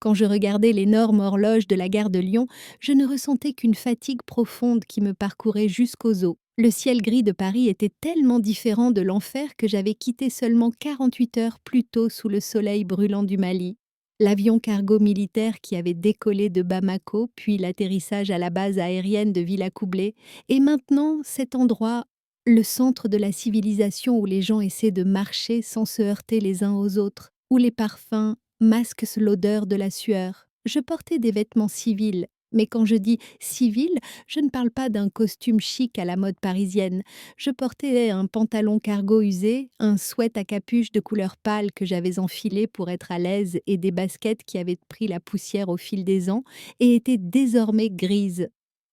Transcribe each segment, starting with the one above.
Quand je regardais l'énorme horloge de la gare de Lyon, je ne ressentais qu'une fatigue profonde qui me parcourait jusqu'aux os. Le ciel gris de Paris était tellement différent de l'enfer que j'avais quitté seulement 48 heures plus tôt sous le soleil brûlant du Mali. L'avion cargo militaire qui avait décollé de Bamako, puis l'atterrissage à la base aérienne de Villacoublay, et maintenant cet endroit, le centre de la civilisation où les gens essaient de marcher sans se heurter les uns aux autres, où les parfums masquent l'odeur de la sueur. Je portais des vêtements civils, mais quand je dis civil, je ne parle pas d'un costume chic à la mode parisienne. Je portais un pantalon cargo usé, un sweat à capuche de couleur pâle que j'avais enfilé pour être à l'aise et des baskets qui avaient pris la poussière au fil des ans et étaient désormais grises.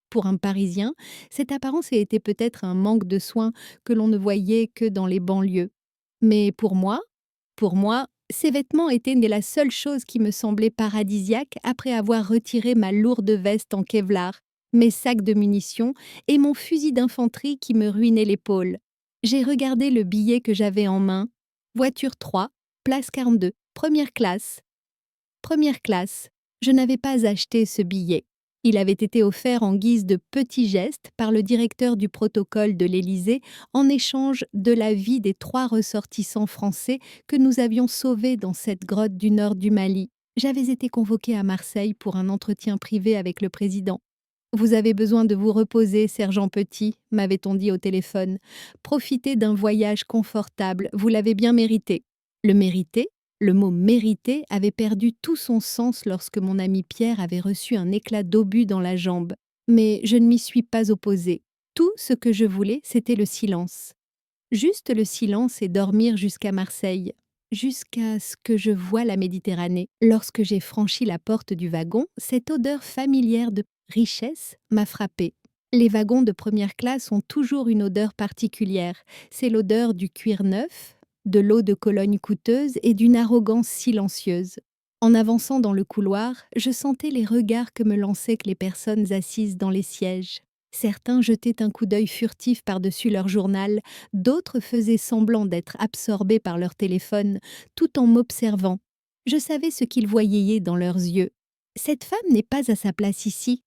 Pour un Parisien, cette apparence était peut-être un manque de soin que l'on ne voyait que dans les banlieues. Mais pour moi, ces vêtements étaient la seule chose qui me semblait paradisiaque après avoir retiré ma lourde veste en kevlar, mes sacs de munitions et mon fusil d'infanterie qui me ruinait l'épaule. J'ai regardé le billet que j'avais en main. Voiture 3, place 42, première classe. Première classe. Je n'avais pas acheté ce billet. Il avait été offert en guise de petit geste par le directeur du protocole de l'Élysée en échange de la vie des 3 ressortissants français que nous avions sauvés dans cette grotte du nord du Mali. J'avais été convoquée à Marseille pour un entretien privé avec le président. Vous avez besoin de vous reposer, sergent Petit, m'avait-on dit au téléphone. Profitez d'un voyage confortable, vous l'avez bien mérité. Le mériter? Le mot mériter avait perdu tout son sens lorsque mon ami Pierre avait reçu un éclat d'obus dans la jambe. Mais je ne m'y suis pas opposée. Tout ce que je voulais, c'était le silence. Juste le silence et dormir jusqu'à Marseille, jusqu'à ce que je voie la Méditerranée. Lorsque j'ai franchi la porte du wagon, cette odeur familière de richesse m'a frappée. Les wagons de première classe ont toujours une odeur particulière. C'est l'odeur du cuir neuf, de l'eau de Cologne coûteuse et d'une arrogance silencieuse. En avançant dans le couloir, je sentais les regards que me lançaient les personnes assises dans les sièges. Certains jetaient un coup d'œil furtif par-dessus leur journal, d'autres faisaient semblant d'être absorbés par leur téléphone, tout en m'observant. Je savais ce qu'ils voyaient dans leurs yeux. Cette femme n'est pas à sa place ici.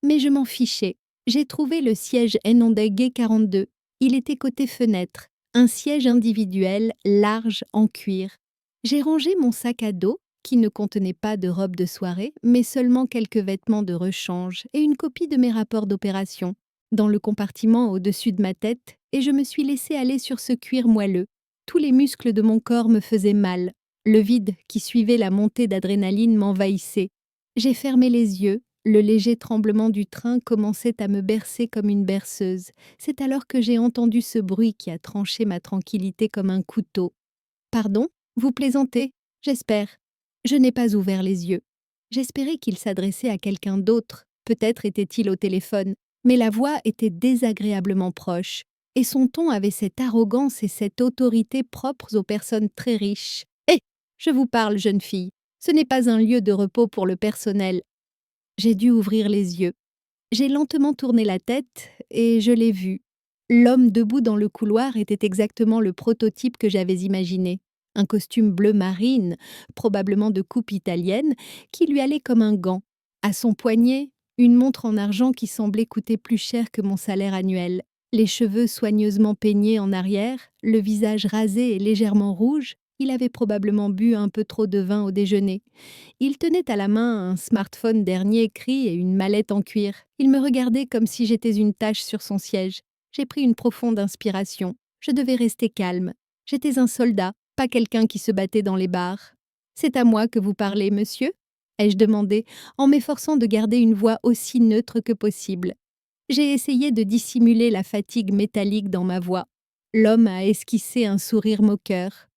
Mais je m'en fichais. J'ai trouvé le siège Enondague 42. Il était côté fenêtre, un siège individuel, large, en cuir. J'ai rangé mon sac à dos, qui ne contenait pas de robe de soirée, mais seulement quelques vêtements de rechange et une copie de mes rapports d'opération, dans le compartiment au-dessus de ma tête, et je me suis laissée aller sur ce cuir moelleux. Tous les muscles de mon corps me faisaient mal. Le vide qui suivait la montée d'adrénaline m'envahissait. J'ai fermé les yeux. Le léger tremblement du train commençait à me bercer comme une berceuse. C'est alors que j'ai entendu ce bruit qui a tranché ma tranquillité comme un couteau. « Pardon, vous plaisantez, j'espère. » Je n'ai pas ouvert les yeux. J'espérais qu'il s'adressait à quelqu'un d'autre. Peut-être était-il au téléphone. Mais la voix était désagréablement proche. Et son ton avait cette arrogance et cette autorité propres aux personnes très riches. « Hé, je vous parle, jeune fille. Ce n'est pas un lieu de repos pour le personnel. » J'ai dû ouvrir les yeux. J'ai lentement tourné la tête et je l'ai vu. L'homme debout dans le couloir était exactement le prototype que j'avais imaginé. Un costume bleu marine, probablement de coupe italienne, qui lui allait comme un gant. À son poignet, une montre en argent qui semblait coûter plus cher que mon salaire annuel. Les cheveux soigneusement peignés en arrière, le visage rasé et légèrement rouge, il avait probablement bu un peu trop de vin au déjeuner. Il tenait à la main un smartphone dernier cri et une mallette en cuir. Il me regardait comme si j'étais une tache sur son siège. J'ai pris une profonde inspiration. Je devais rester calme. J'étais un soldat, pas quelqu'un qui se battait dans les bars. « C'est à moi que vous parlez, monsieur ?» ai-je demandé, en m'efforçant de garder une voix aussi neutre que possible. J'ai essayé de dissimuler la fatigue métallique dans ma voix. L'homme a esquissé un sourire moqueur.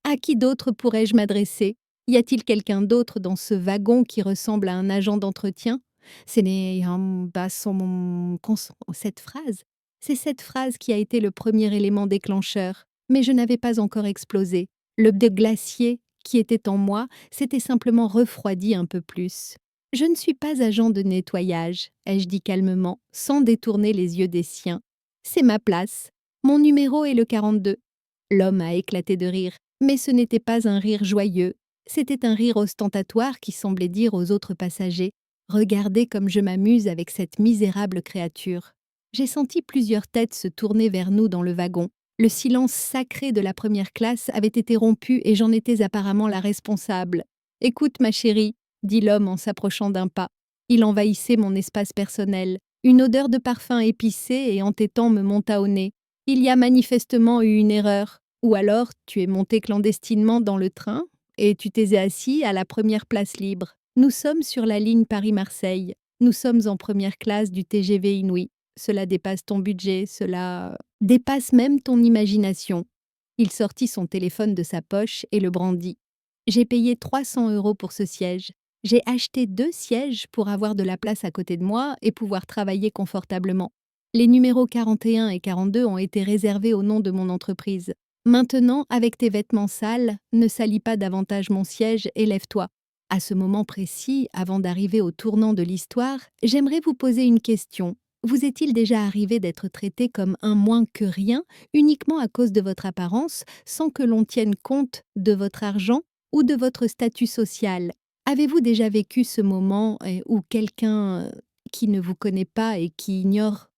À qui d'autre pourrais-je m'adresser? Y a-t-il quelqu'un d'autre dans ce wagon qui ressemble à un agent d'entretien? Cette phrase, c'est cette phrase qui a été le premier élément déclencheur. Mais je n'avais pas encore explosé. Le glacier qui était en moi s'était simplement refroidi un peu plus. « Je ne suis pas agent de nettoyage », ai-je dit calmement, sans détourner les yeux des siens. « C'est ma place. Mon numéro est le 42. » L'homme a éclaté de rire. Mais ce n'était pas un rire joyeux. C'était un rire ostentatoire qui semblait dire aux autres passagers: Regardez comme je m'amuse avec cette misérable créature. J'ai senti plusieurs têtes se tourner vers nous dans le wagon. Le silence sacré de la première classe avait été rompu et j'en étais apparemment la responsable. Écoute, ma chérie, dit l'homme en s'approchant d'un pas. Il envahissait mon espace personnel. Une odeur de parfum épicé et entêtant me monta au nez. Il y a manifestement eu une erreur. Ou alors, tu es monté clandestinement dans le train et tu t'es assis à la première place libre. Nous sommes sur la ligne Paris-Marseille. Nous sommes en première classe du TGV Inouï. Cela dépasse ton budget, cela dépasse même ton imagination. Il sortit son téléphone de sa poche et le brandit. J'ai payé 300 € pour ce siège. J'ai acheté 2 sièges pour avoir de la place à côté de moi et pouvoir travailler confortablement. Les numéros 41 et 42 ont été réservés au nom de mon entreprise. Maintenant, avec tes vêtements sales, ne salis pas davantage mon siège et lève-toi. À ce moment précis, avant d'arriver au tournant de l'histoire, j'aimerais vous poser une question. Vous est-il déjà arrivé d'être traité comme un moins que rien, uniquement à cause de votre apparence, sans que l'on tienne compte de votre argent ou de votre statut social? Avez-vous déjà vécu ce moment où quelqu'un qui ne vous connaît pas et qui ignore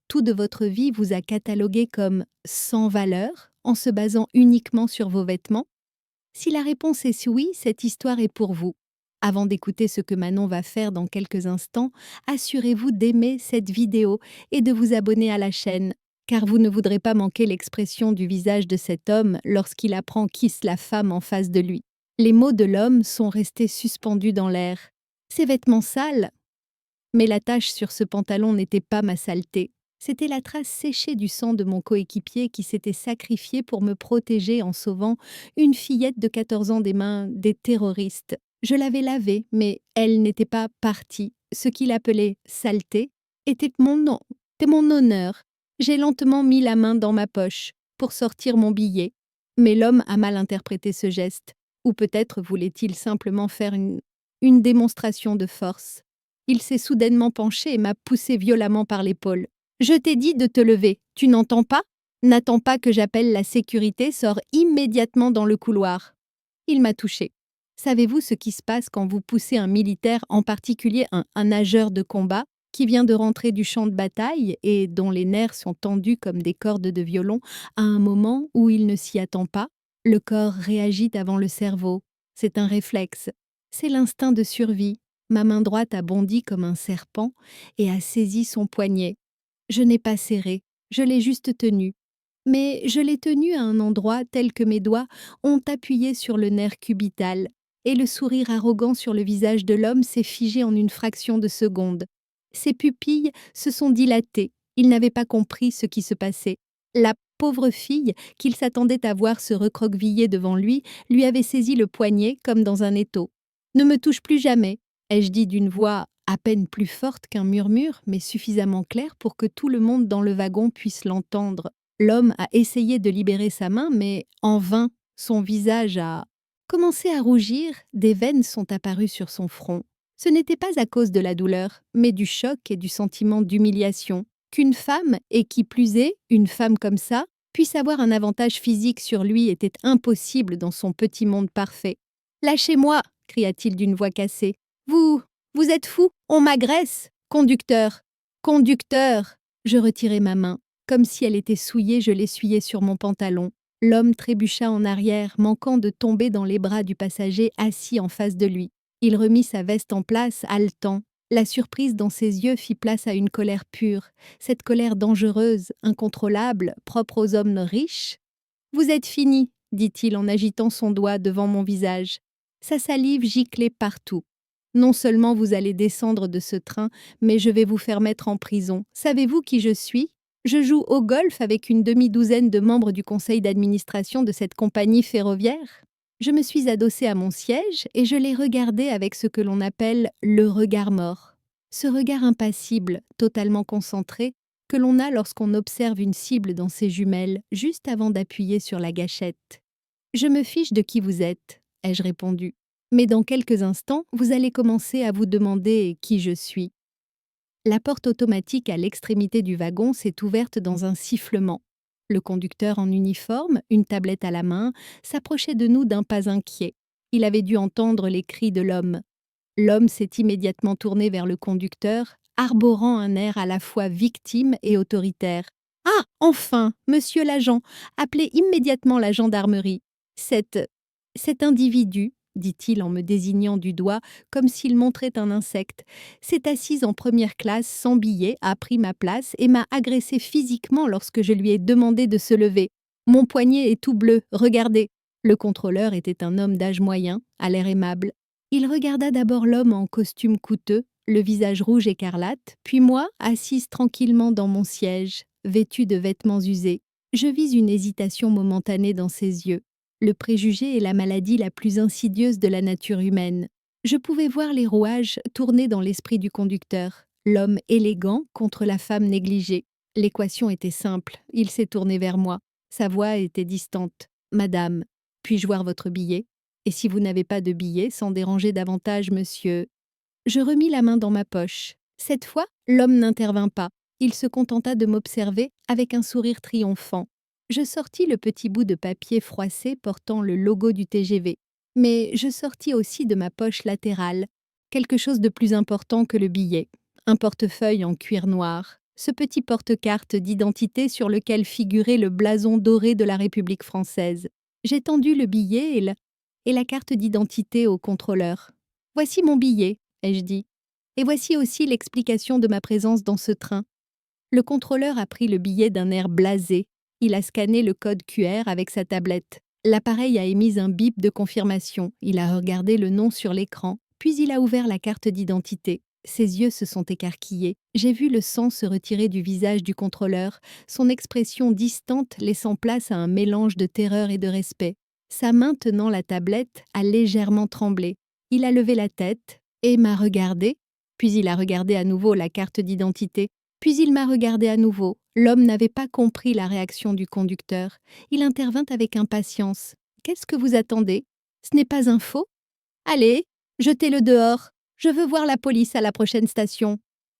tout de votre vie vous a catalogué comme sans valeur, en se basant uniquement sur vos vêtements? Si la réponse est oui, cette histoire est pour vous. Avant d'écouter ce que Manon va faire dans quelques instants, assurez-vous d'aimer cette vidéo et de vous abonner à la chaîne, car vous ne voudrez pas manquer l'expression du visage de cet homme lorsqu'il apprend qu'est la femme en face de lui. Les mots de l'homme sont restés suspendus dans l'air. Ses vêtements sales? Mais la tache sur ce pantalon n'était pas ma saleté. C'était la trace séchée du sang de mon coéquipier qui s'était sacrifié pour me protéger en sauvant une fillette de 14 ans des mains des terroristes. Je l'avais lavée, mais elle n'était pas partie. Ce qu'il appelait saleté était mon honneur. J'ai lentement mis la main dans ma poche pour sortir mon billet. Mais l'homme a mal interprété ce geste. Ou peut-être voulait-il simplement faire une démonstration de force. Il s'est soudainement penché et m'a poussé violemment par l'épaule. « Je t'ai dit de te lever, tu n'entends pas? N'attends pas que j'appelle la sécurité, sors immédiatement dans le couloir. » Il m'a touché. Savez-vous ce qui se passe quand vous poussez un militaire, en particulier un nageur de combat, qui vient de rentrer du champ de bataille et dont les nerfs sont tendus comme des cordes de violon, à un moment où il ne s'y attend pas? Le corps réagit avant le cerveau. C'est un réflexe. C'est l'instinct de survie. Ma main droite a bondi comme un serpent et a saisi son poignet. Je n'ai pas serré, je l'ai juste tenu. Mais je l'ai tenu à un endroit tel que mes doigts ont appuyé sur le nerf cubital, et le sourire arrogant sur le visage de l'homme s'est figé en une fraction de seconde. Ses pupilles se sont dilatées, il n'avait pas compris ce qui se passait. La pauvre fille, qu'il s'attendait à voir se recroqueviller devant lui avait saisi le poignet comme dans un étau. « Ne me touche plus jamais !» ai-je dit d'une voix à peine plus forte qu'un murmure, mais suffisamment claire pour que tout le monde dans le wagon puisse l'entendre. L'homme a essayé de libérer sa main, mais en vain. Son visage a commencé à rougir, des veines sont apparues sur son front. Ce n'était pas à cause de la douleur, mais du choc et du sentiment d'humiliation. Qu'une femme, et qui plus est, une femme comme ça, puisse avoir un avantage physique sur lui était impossible dans son petit monde parfait. « Lâchez-moi !» cria-t-il d'une voix cassée. « Vous êtes fou, on m'agresse. Conducteur, conducteur !» Je retirai ma main. Comme si elle était souillée, je l'essuyai sur mon pantalon. L'homme trébucha en arrière, manquant de tomber dans les bras du passager assis en face de lui. Il remit sa veste en place, haletant. La surprise dans ses yeux fit place à une colère pure, cette colère dangereuse, incontrôlable, propre aux hommes riches. « Vous êtes fini, » dit-il en agitant son doigt devant mon visage. Sa salive giclait partout. « Non seulement vous allez descendre de ce train, mais je vais vous faire mettre en prison. Savez-vous qui je suis ? Je joue au golf avec une demi-douzaine de membres du conseil d'administration de cette compagnie ferroviaire. » Je me suis adossée à mon siège et je l'ai regardé avec ce que l'on appelle le regard mort. Ce regard impassible, totalement concentré, que l'on a lorsqu'on observe une cible dans ses jumelles, juste avant d'appuyer sur la gâchette. « Je me fiche de qui vous êtes, » ai-je répondu. « Mais dans quelques instants, vous allez commencer à vous demander qui je suis. » La porte automatique à l'extrémité du wagon s'est ouverte dans un sifflement. Le conducteur en uniforme, une tablette à la main, s'approchait de nous d'un pas inquiet. Il avait dû entendre les cris de l'homme. L'homme s'est immédiatement tourné vers le conducteur, arborant un air à la fois victime et autoritaire. Ah, enfin, monsieur l'agent, appelez immédiatement la gendarmerie. Cet individu, dit-il en me désignant du doigt comme s'il montrait un insecte, s'est assise en première classe sans billet, a pris ma place et m'a agressé physiquement lorsque je lui ai demandé de se lever. Mon poignet est tout bleu, regardez. Le contrôleur était un homme d'âge moyen, à l'air aimable. Il regarda d'abord l'homme en costume coûteux, le visage rouge écarlate, puis moi, assise tranquillement dans mon siège, vêtue de vêtements usés. Je vis une hésitation momentanée dans ses yeux. Le préjugé est la maladie la plus insidieuse de la nature humaine. Je pouvais voir les rouages tourner dans l'esprit du conducteur, l'homme élégant contre la femme négligée. L'équation était simple, il s'est tourné vers moi. Sa voix était distante. « Madame, puis-je voir votre billet ? Et si vous n'avez pas de billet, sans déranger davantage, monsieur… » Je remis la main dans ma poche. Cette fois, l'homme n'intervint pas. Il se contenta de m'observer avec un sourire triomphant. Je sortis le petit bout de papier froissé portant le logo du TGV. Mais je sortis aussi de ma poche latérale quelque chose de plus important que le billet. Un portefeuille en cuir noir. Ce petit porte-carte d'identité sur lequel figurait le blason doré de la République française. J'ai tendu le billet et la carte d'identité au contrôleur. « Voici mon billet », ai-je dit. « Et voici aussi l'explication de ma présence dans ce train. » Le contrôleur a pris le billet d'un air blasé. Il a scanné le code QR avec sa tablette. L'appareil a émis un bip de confirmation. Il a regardé le nom sur l'écran, puis il a ouvert la carte d'identité. Ses yeux se sont écarquillés. J'ai vu le sang se retirer du visage du contrôleur, son expression distante laissant place à un mélange de terreur et de respect. Sa main tenant la tablette a légèrement tremblé. Il a levé la tête et m'a regardé, puis il a regardé à nouveau la carte d'identité, puis il m'a regardé à nouveau. L'homme n'avait pas compris la réaction du conducteur. Il intervint avec impatience. « Qu'est-ce que vous attendez ? Ce n'est pas un faux ? Allez, jetez-le dehors. Je veux voir la police à la prochaine station. »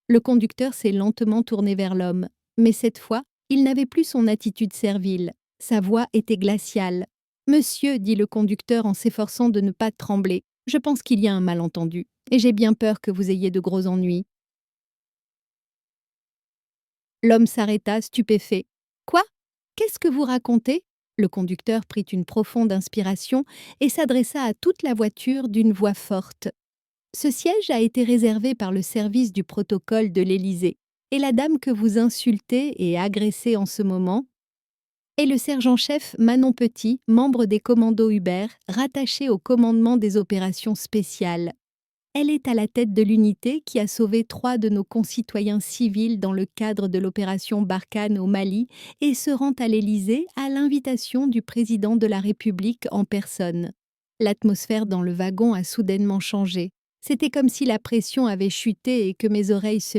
Le conducteur s'est lentement tourné vers l'homme. Mais cette fois, il n'avait plus son attitude servile. Sa voix était glaciale. « Monsieur, » dit le conducteur en s'efforçant de ne pas trembler, « je pense qu'il y a un malentendu, et j'ai bien peur que vous ayez de gros ennuis. » L'homme s'arrêta, stupéfait. « Quoi ? Qu'est-ce que vous racontez ?» Le conducteur prit une profonde inspiration et s'adressa à toute la voiture d'une voix forte. « Ce siège a été réservé par le service du protocole de l'Élysée, et la dame que vous insultez et agressez en ce moment est le sergent-chef Manon Petit, membre des commandos Hubert, rattaché au commandement des opérations spéciales. Elle est à la tête de l'unité qui a sauvé 3 de nos concitoyens civils dans le cadre de l'opération Barkhane au Mali et se rend à l'Élysée à l'invitation du président de la République en personne. » L'atmosphère dans le wagon a soudainement changé. C'était comme si la pression avait chuté et que mes oreilles se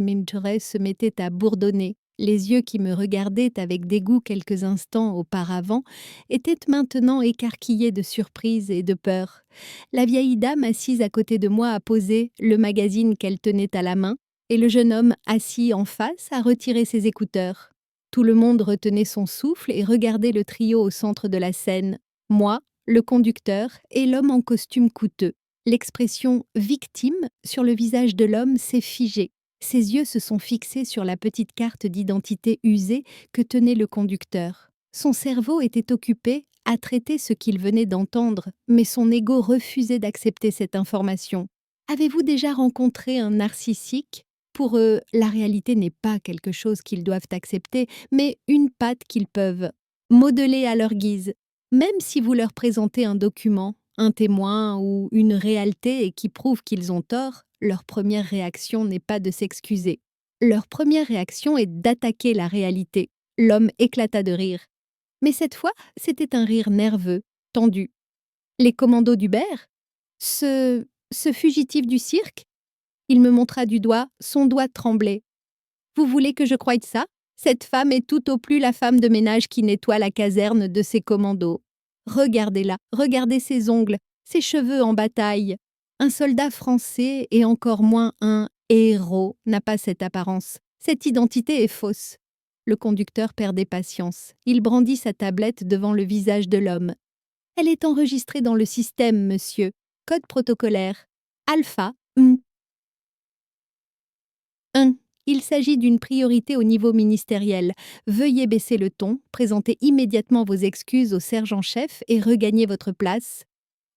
mettaient à bourdonner. Les yeux qui me regardaient avec dégoût quelques instants auparavant étaient maintenant écarquillés de surprise et de peur. La vieille dame assise à côté de moi a posé le magazine qu'elle tenait à la main, et le jeune homme assis en face a retiré ses écouteurs. Tout le monde retenait son souffle et regardait le trio au centre de la scène. Moi, le conducteur et l'homme en costume coûteux. L'expression « victime » sur le visage de l'homme s'est figée. Ses yeux se sont fixés sur la petite carte d'identité usée que tenait le conducteur. Son cerveau était occupé à traiter ce qu'il venait d'entendre, mais son ego refusait d'accepter cette information. Avez-vous déjà rencontré un narcissique ? Pour eux, la réalité n'est pas quelque chose qu'ils doivent accepter, mais une patte qu'ils peuvent modeler à leur guise. Même si vous leur présentez un document, un témoin ou une réalité et qui prouve qu'ils ont tort, leur première réaction n'est pas de s'excuser. Leur première réaction est d'attaquer la réalité. L'homme éclata de rire. Mais cette fois, c'était un rire nerveux, tendu. Les commandos d'Hubert ? Ce fugitif du cirque ? Il me montra du doigt, son doigt tremblait. Vous voulez que je croie ça ? Cette femme est tout au plus la femme de ménage qui nettoie la caserne de ses commandos. Regardez-la, regardez ses ongles, ses cheveux en bataille. Un soldat français et encore moins un héros n'a pas cette apparence. Cette identité est fausse. Le conducteur perdait patience. Il brandit sa tablette devant le visage de l'homme. Elle est enregistrée dans le système, monsieur. Code protocolaire. Alpha 1. Il s'agit d'une priorité au niveau ministériel. Veuillez baisser le ton, présenter immédiatement vos excuses au sergent-chef et regagner votre place.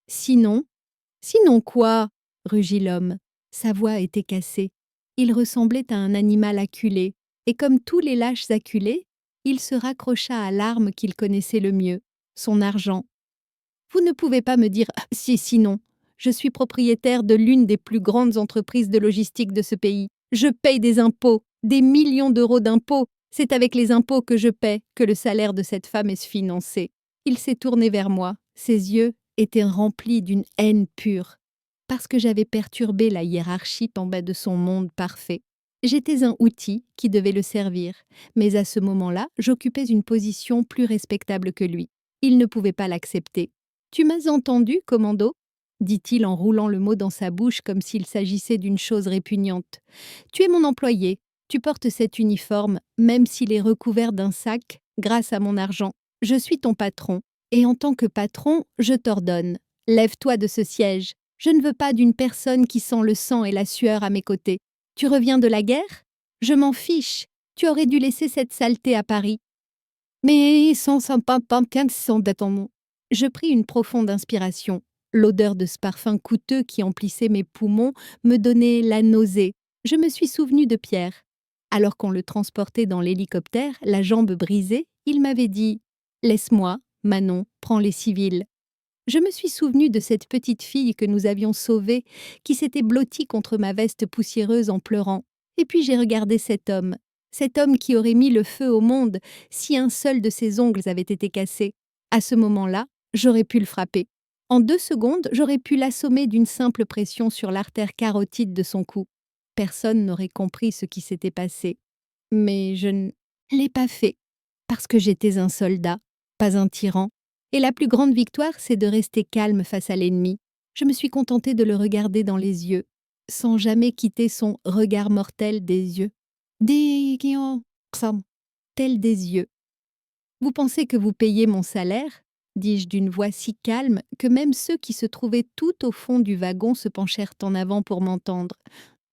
Sinon, sinon quoi? Rugit l'homme. Sa voix était cassée. Il ressemblait à un animal acculé, et comme tous les lâches acculés, il se raccrocha à l'arme qu'il connaissait le mieux, son argent. Vous ne pouvez pas me dire si sinon. Je suis propriétaire de l'une des plus grandes entreprises de logistique de ce pays. Je paye des impôts, des millions d'euros d'impôts. C'est avec les impôts que je paie que le salaire de cette femme est financé. Il s'est tourné vers moi. Ses yeux étaient remplis d'une haine pure. Parce que j'avais perturbé la hiérarchie tombée de son monde parfait. J'étais un outil qui devait le servir, mais à ce moment-là, j'occupais une position plus respectable que lui. Il ne pouvait pas l'accepter. « Tu m'as entendu, commando ?» dit-il en roulant le mot dans sa bouche comme s'il s'agissait d'une chose répugnante. « Tu es mon employé, tu portes cet uniforme, même s'il est recouvert d'un sac, grâce à mon argent. Je suis ton patron, et en tant que patron, je t'ordonne. Lève-toi de ce siège. Je ne veux pas d'une personne qui sent le sang et la sueur à mes côtés. Tu reviens de la guerre? Je m'en fiche. Tu aurais dû laisser cette saleté à Paris. Mais sans d'attendre. Je pris une profonde inspiration. L'odeur de ce parfum coûteux qui emplissait mes poumons me donnait la nausée. Je me suis souvenu de Pierre. Alors qu'on le transportait dans l'hélicoptère, la jambe brisée, il m'avait dit « Laisse-moi, Manon, prends les civils. » Je me suis souvenu de cette petite fille que nous avions sauvée, qui s'était blottie contre ma veste poussiéreuse en pleurant. Et puis j'ai regardé cet homme qui aurait mis le feu au monde si un seul de ses ongles avait été cassé. À ce moment-là, j'aurais pu le frapper. En 2 secondes, j'aurais pu l'assommer d'une simple pression sur l'artère carotide de son cou. Personne n'aurait compris ce qui s'était passé. Mais je ne l'ai pas fait, parce que j'étais un soldat, pas un tyran. Et la plus grande victoire, c'est de rester calme face à l'ennemi. Je me suis contentée de le regarder dans les yeux, sans jamais quitter son regard mortel des yeux. Tel des yeux. Vous pensez que vous payez mon salaire? Dis-je d'une voix si calme que même ceux qui se trouvaient tout au fond du wagon se penchèrent en avant pour m'entendre.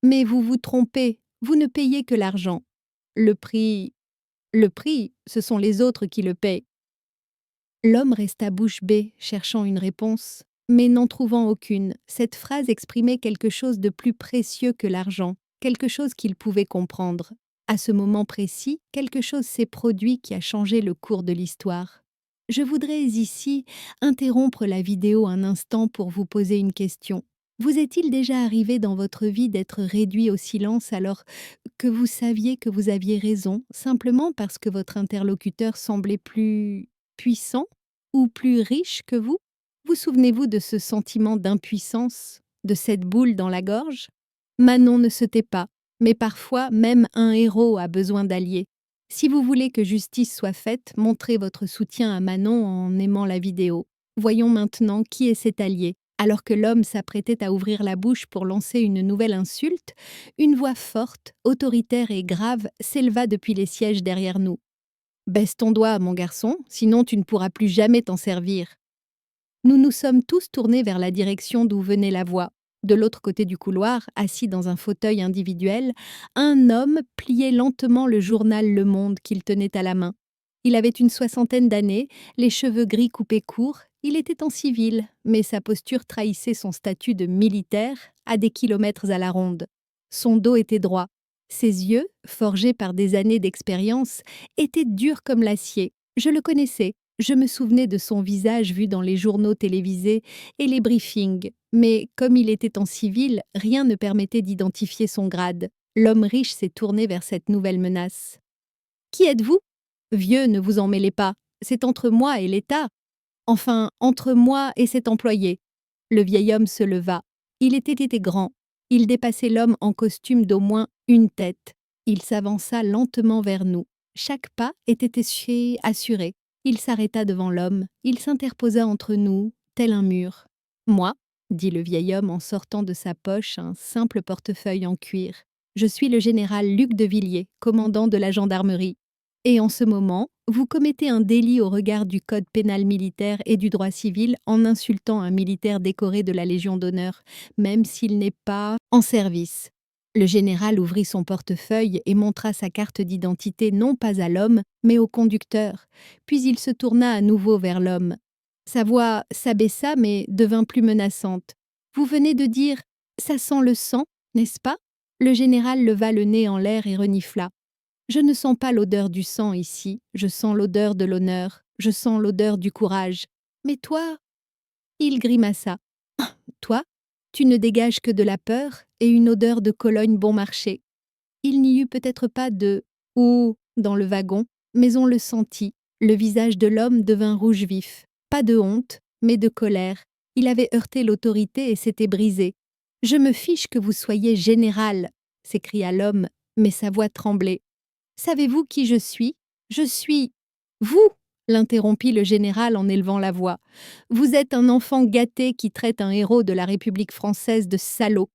Mais vous vous trompez, vous ne payez que l'argent. Le prix, ce sont les autres qui le paient. L'homme resta bouche bée, cherchant une réponse, mais n'en trouvant aucune. Cette phrase exprimait quelque chose de plus précieux que l'argent, quelque chose qu'il pouvait comprendre. À ce moment précis, quelque chose s'est produit qui a changé le cours de l'histoire. Je voudrais ici interrompre la vidéo un instant pour vous poser une question. Vous est-il déjà arrivé dans votre vie d'être réduit au silence alors que vous saviez que vous aviez raison, simplement parce que votre interlocuteur semblait plus puissant ou plus riche que vous? Vous souvenez-vous de ce sentiment d'impuissance, de cette boule dans la gorge? Manon ne se tait pas, mais parfois même un héros a besoin d'alliés. Si vous voulez que justice soit faite, montrez votre soutien à Manon en aimant la vidéo. Voyons maintenant qui est cet allié. Alors que l'homme s'apprêtait à ouvrir la bouche pour lancer une nouvelle insulte, une voix forte, autoritaire et grave s'éleva depuis les sièges derrière nous. « Baisse ton doigt, mon garçon, sinon tu ne pourras plus jamais t'en servir. » Nous nous sommes tous tournés vers la direction d'où venait la voix. De l'autre côté du couloir, assis dans un fauteuil individuel, un homme pliait lentement le journal Le Monde qu'il tenait à la main. Il avait une 60aine d'années, les cheveux gris coupés courts. Il était en civil, mais sa posture trahissait son statut de militaire à des kilomètres à la ronde. Son dos était droit. Ses yeux, forgés par des années d'expérience, étaient durs comme l'acier. Je le connaissais. Je me souvenais de son visage vu dans les journaux télévisés et les briefings, mais comme il était en civil, rien ne permettait d'identifier son grade. L'homme riche s'est tourné vers cette nouvelle menace. « Qui êtes-vous ? Vieux, ne vous en mêlez pas. C'est entre moi et l'État. Enfin, entre moi et cet employé. » Le vieil homme se leva. Il était grand. Il dépassait l'homme en costume d'au moins une tête. Il s'avança lentement vers nous. Chaque pas était assuré. Il s'arrêta devant l'homme. Il s'interposa entre nous, tel un mur. « Moi, » dit le vieil homme en sortant de sa poche un simple portefeuille en cuir. « Je suis le général Luc de Villiers, commandant de la gendarmerie. » Et en ce moment, vous commettez un délit au regard du code pénal militaire et du droit civil en insultant un militaire décoré de la Légion d'honneur, même s'il n'est pas en service. Le général ouvrit son portefeuille et montra sa carte d'identité non pas à l'homme, mais au conducteur, puis il se tourna à nouveau vers l'homme. Sa voix s'abaissa mais devint plus menaçante. « Vous venez de dire « ça sent le sang », n'est-ce pas ?» Le général leva le nez en l'air et renifla. « Je ne sens pas l'odeur du sang ici, je sens l'odeur de l'honneur, je sens l'odeur du courage. Mais toi… » Il grimaça. « Toi, tu ne dégages que de la peur et une odeur de Cologne bon marché. » Il n'y eut peut-être pas de « ouh » dans le wagon, mais on le sentit. Le visage de l'homme devint rouge vif. Pas de honte, mais de colère. Il avait heurté l'autorité et s'était brisé. « Je me fiche que vous soyez général !» s'écria l'homme, mais sa voix tremblait. « Savez-vous qui je suis ? Je suis… » « Vous !» l'interrompit le général en élevant la voix. « Vous êtes un enfant gâté qui traite un héros de la République française de salaud.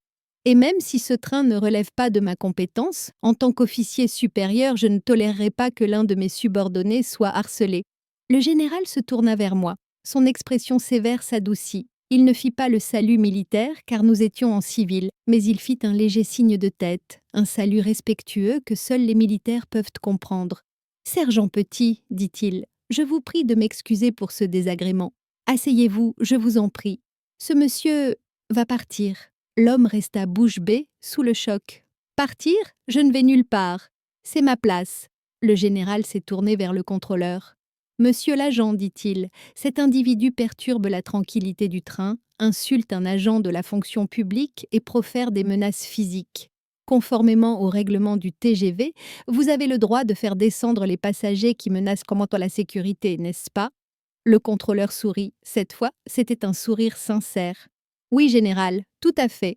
Et même si ce train ne relève pas de ma compétence, en tant qu'officier supérieur, je ne tolérerai pas que l'un de mes subordonnés soit harcelé. » Le général se tourna vers moi. Son expression sévère s'adoucit. Il ne fit pas le salut militaire, car nous étions en civil, mais il fit un léger signe de tête, un salut respectueux que seuls les militaires peuvent comprendre. « Sergent Petit, dit-il, je vous prie de m'excuser pour ce désagrément. Asseyez-vous, je vous en prie. Ce monsieur va partir. » L'homme resta bouche bée, sous le choc. « Partir ? Je ne vais nulle part. C'est ma place. » Le général s'est tourné vers le contrôleur. « Monsieur l'agent, dit-il, cet individu perturbe la tranquillité du train, insulte un agent de la fonction publique et profère des menaces physiques. Conformément au règlement du TGV, vous avez le droit de faire descendre les passagers qui menacent comment la sécurité, n'est-ce pas ?» Le contrôleur sourit. Cette fois, c'était un sourire sincère. « Oui, général, tout à fait. »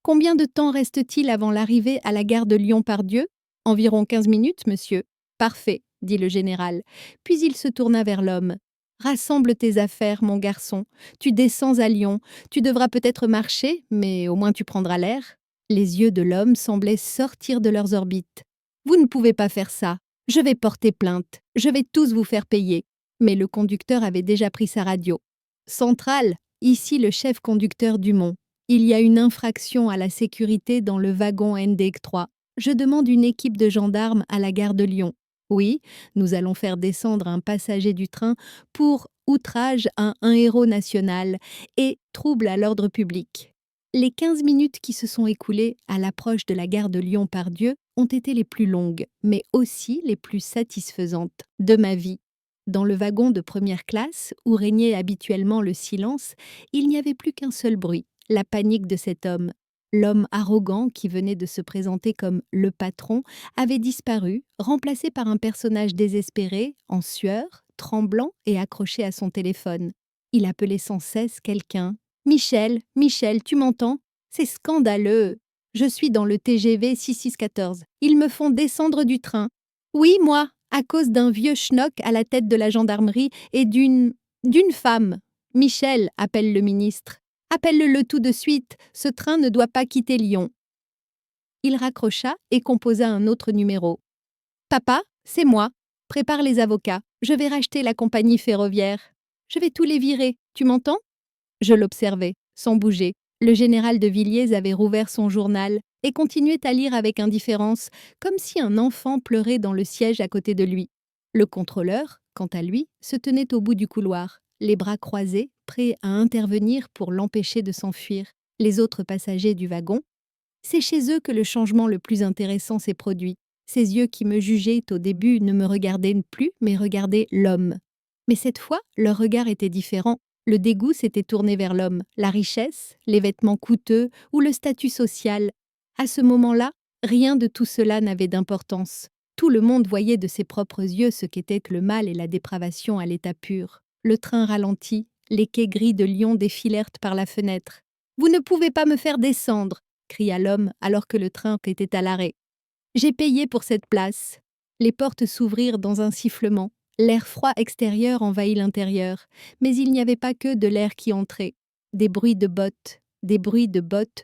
Combien de temps reste-t-il avant l'arrivée à la gare de Lyon-Pardieu ? Environ 15 minutes, monsieur. Parfait, dit le général. Puis il se tourna vers l'homme. Rassemble tes affaires, mon garçon. Tu descends à Lyon. Tu devras peut-être marcher, mais au moins tu prendras l'air. Les yeux de l'homme semblaient sortir de leurs orbites. Vous ne pouvez pas faire ça. Je vais porter plainte. Je vais tous vous faire payer. Mais le conducteur avait déjà pris sa radio. Centrale, ici le chef conducteur Dumont. Il y a une infraction à la sécurité dans le wagon ND3. Je demande une équipe de gendarmes à la gare de Lyon. Oui, nous allons faire descendre un passager du train pour outrage à un héros national et trouble à l'ordre public. Les 15 minutes qui se sont écoulées à l'approche de la gare de Lyon-Pardieu ont été les plus longues, mais aussi les plus satisfaisantes de ma vie. Dans le wagon de première classe, où régnait habituellement le silence, il n'y avait plus qu'un seul bruit, la panique de cet homme. L'homme arrogant qui venait de se présenter comme le patron avait disparu, remplacé par un personnage désespéré, en sueur, tremblant et accroché à son téléphone. Il appelait sans cesse quelqu'un. « Michel, Michel, tu m'entends ? C'est scandaleux. Je suis dans le TGV 6614. Ils me font descendre du train. Oui, moi, à cause d'un vieux schnock à la tête de la gendarmerie et d'une femme. Michel, appelle le ministre. Appelle-le tout de suite, ce train ne doit pas quitter Lyon. » Il raccrocha et composa un autre numéro. « Papa, c'est moi. Prépare les avocats. Je vais racheter la compagnie ferroviaire. Je vais tous les virer, tu m'entends ?» Je l'observais, sans bouger. Le général de Villiers avait rouvert son journal et continuait à lire avec indifférence, comme si un enfant pleurait dans le siège à côté de lui. Le contrôleur, quant à lui, se tenait au bout du couloir, les bras croisés, prêt à intervenir pour l'empêcher de s'enfuir. Les autres passagers du wagon. C'est chez eux que le changement le plus intéressant s'est produit. Ces yeux qui me jugeaient au début ne me regardaient plus, mais regardaient l'homme. Mais cette fois, leur regard était différent. Le dégoût s'était tourné vers l'homme, la richesse, les vêtements coûteux ou le statut social. À ce moment-là, rien de tout cela n'avait d'importance. Tout le monde voyait de ses propres yeux ce qu'était que le mal et la dépravation à l'état pur. Le train ralentit, les quais gris de Lyon défilèrent par la fenêtre. « Vous ne pouvez pas me faire descendre !» cria l'homme alors que le train était à l'arrêt. « J'ai payé pour cette place. » Les portes s'ouvrirent dans un sifflement. L'air froid extérieur envahit l'intérieur, mais il n'y avait pas que de l'air qui entrait. Des bruits de bottes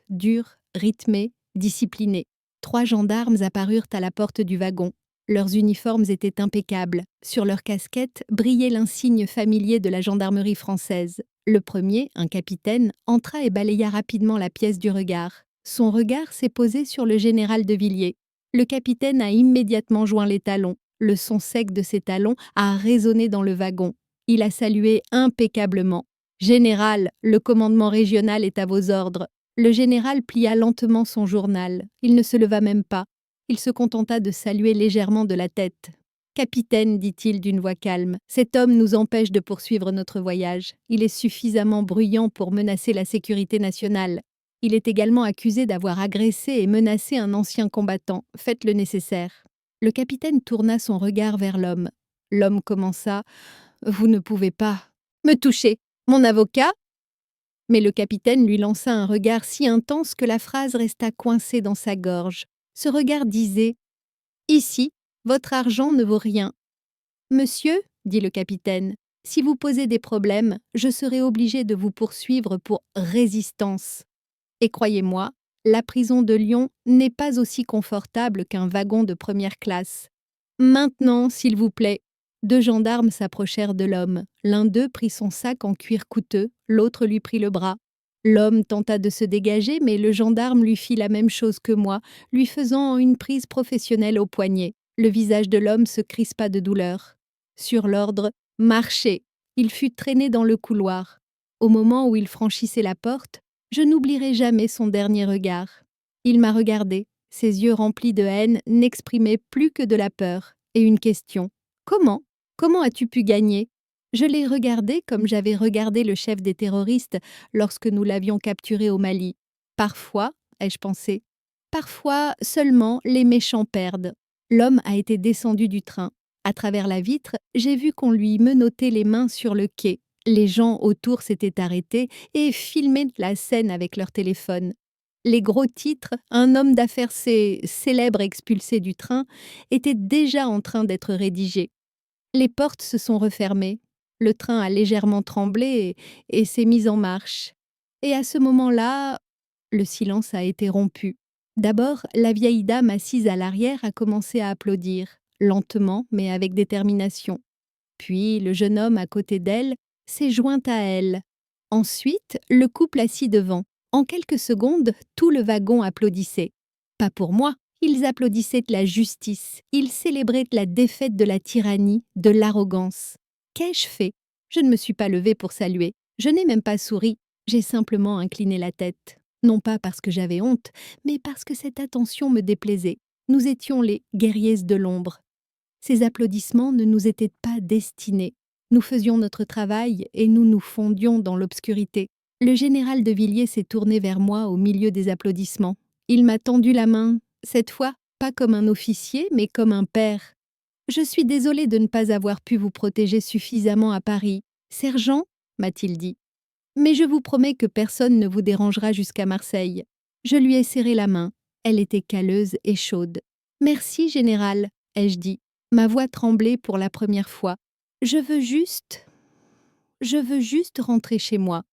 durs, rythmés, disciplinés. 3 gendarmes apparurent à la porte du wagon. Leurs uniformes étaient impeccables. Sur leurs casquettes brillait l'insigne familier de la gendarmerie française. Le premier, un capitaine, entra et balaya rapidement la pièce du regard. Son regard s'est posé sur le général de Villiers. Le capitaine a immédiatement joint les talons. Le son sec de ses talons a résonné dans le wagon. Il a salué impeccablement. « Général, le commandement régional est à vos ordres. » Le général plia lentement son journal. Il ne se leva même pas. Il se contenta de saluer légèrement de la tête. « Capitaine, dit-il d'une voix calme, cet homme nous empêche de poursuivre notre voyage. Il est suffisamment bruyant pour menacer la sécurité nationale. Il est également accusé d'avoir agressé et menacé un ancien combattant. Faites le nécessaire. » Le capitaine tourna son regard vers l'homme. L'homme commença « Vous ne pouvez pas me toucher. Mon avocat ?» Mais le capitaine lui lança un regard si intense que la phrase resta coincée dans sa gorge. Ce regard disait « Ici, votre argent ne vaut rien. »« Monsieur, dit le capitaine, si vous posez des problèmes, je serai obligé de vous poursuivre pour résistance. Et croyez-moi, la prison de Lyon n'est pas aussi confortable qu'un wagon de première classe. Maintenant, s'il vous plaît. » 2 gendarmes s'approchèrent de l'homme. L'un d'eux prit son sac en cuir coûteux, l'autre lui prit le bras. L'homme tenta de se dégager, mais le gendarme lui fit la même chose que moi, lui faisant une prise professionnelle au poignet. Le visage de l'homme se crispa de douleur. Sur l'ordre « Marchez !» il fut traîné dans le couloir. Au moment où il franchissait la porte, je n'oublierai jamais son dernier regard. Il m'a regardé. Ses yeux remplis de haine n'exprimaient plus que de la peur et une question. « Comment ? Comment as-tu pu gagner ?» Je l'ai regardé comme j'avais regardé le chef des terroristes lorsque nous l'avions capturé au Mali. Parfois, ai-je pensé, parfois seulement les méchants perdent. L'homme a été descendu du train. À travers la vitre, j'ai vu qu'on lui menottait les mains sur le quai. Les gens autour s'étaient arrêtés et filmaient la scène avec leur téléphone. Les gros titres, un homme d'affaires célèbre expulsé du train, étaient déjà en train d'être rédigés. Les portes se sont refermées. Le train a légèrement tremblé et s'est mis en marche. Et à ce moment-là, le silence a été rompu. D'abord, la vieille dame assise à l'arrière a commencé à applaudir, lentement mais avec détermination. Puis, le jeune homme à côté d'elle s'est joint à elle. Ensuite, le couple assis devant. En quelques secondes, tout le wagon applaudissait. Pas pour moi. Ils applaudissaient la justice, ils célébraient la défaite de la tyrannie, de l'arrogance. Qu'ai-je fait? Je ne me suis pas levée pour saluer, je n'ai même pas souri, j'ai simplement incliné la tête. Non pas parce que j'avais honte, mais parce que cette attention me déplaisait. Nous étions les guerriers de l'ombre. Ces applaudissements ne nous étaient pas destinés. Nous faisions notre travail et nous nous fondions dans l'obscurité. Le général de Villiers s'est tourné vers moi au milieu des applaudissements. Il m'a tendu la main. Cette fois, pas comme un officier, mais comme un père. « Je suis désolée de ne pas avoir pu vous protéger suffisamment à Paris. Sergent, m'a-t-il dit. Mais je vous promets que personne ne vous dérangera jusqu'à Marseille. » Je lui ai serré la main. Elle était calleuse et chaude. « Merci, général, ai-je dit. Ma voix tremblait pour la première fois. Je veux juste rentrer chez moi. »«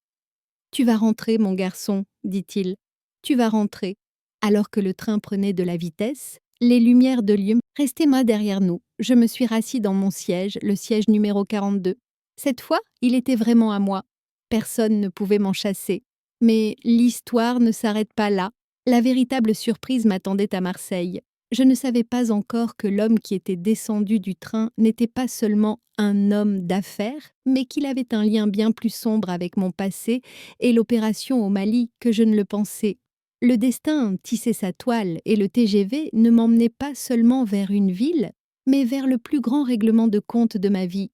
Tu vas rentrer, mon garçon, dit-il. Tu vas rentrer. » Alors que le train prenait de la vitesse, les lumières de Lyon restaient derrière nous. Je me suis rassis dans mon siège, le siège numéro 42. Cette fois, il était vraiment à moi. Personne ne pouvait m'en chasser. Mais l'histoire ne s'arrête pas là. La véritable surprise m'attendait à Marseille. Je ne savais pas encore que l'homme qui était descendu du train n'était pas seulement un homme d'affaires, mais qu'il avait un lien bien plus sombre avec mon passé et l'opération au Mali que je ne le pensais. Le destin tissait sa toile et le TGV ne m'emmenait pas seulement vers une ville, mais vers le plus grand règlement de compte de ma vie.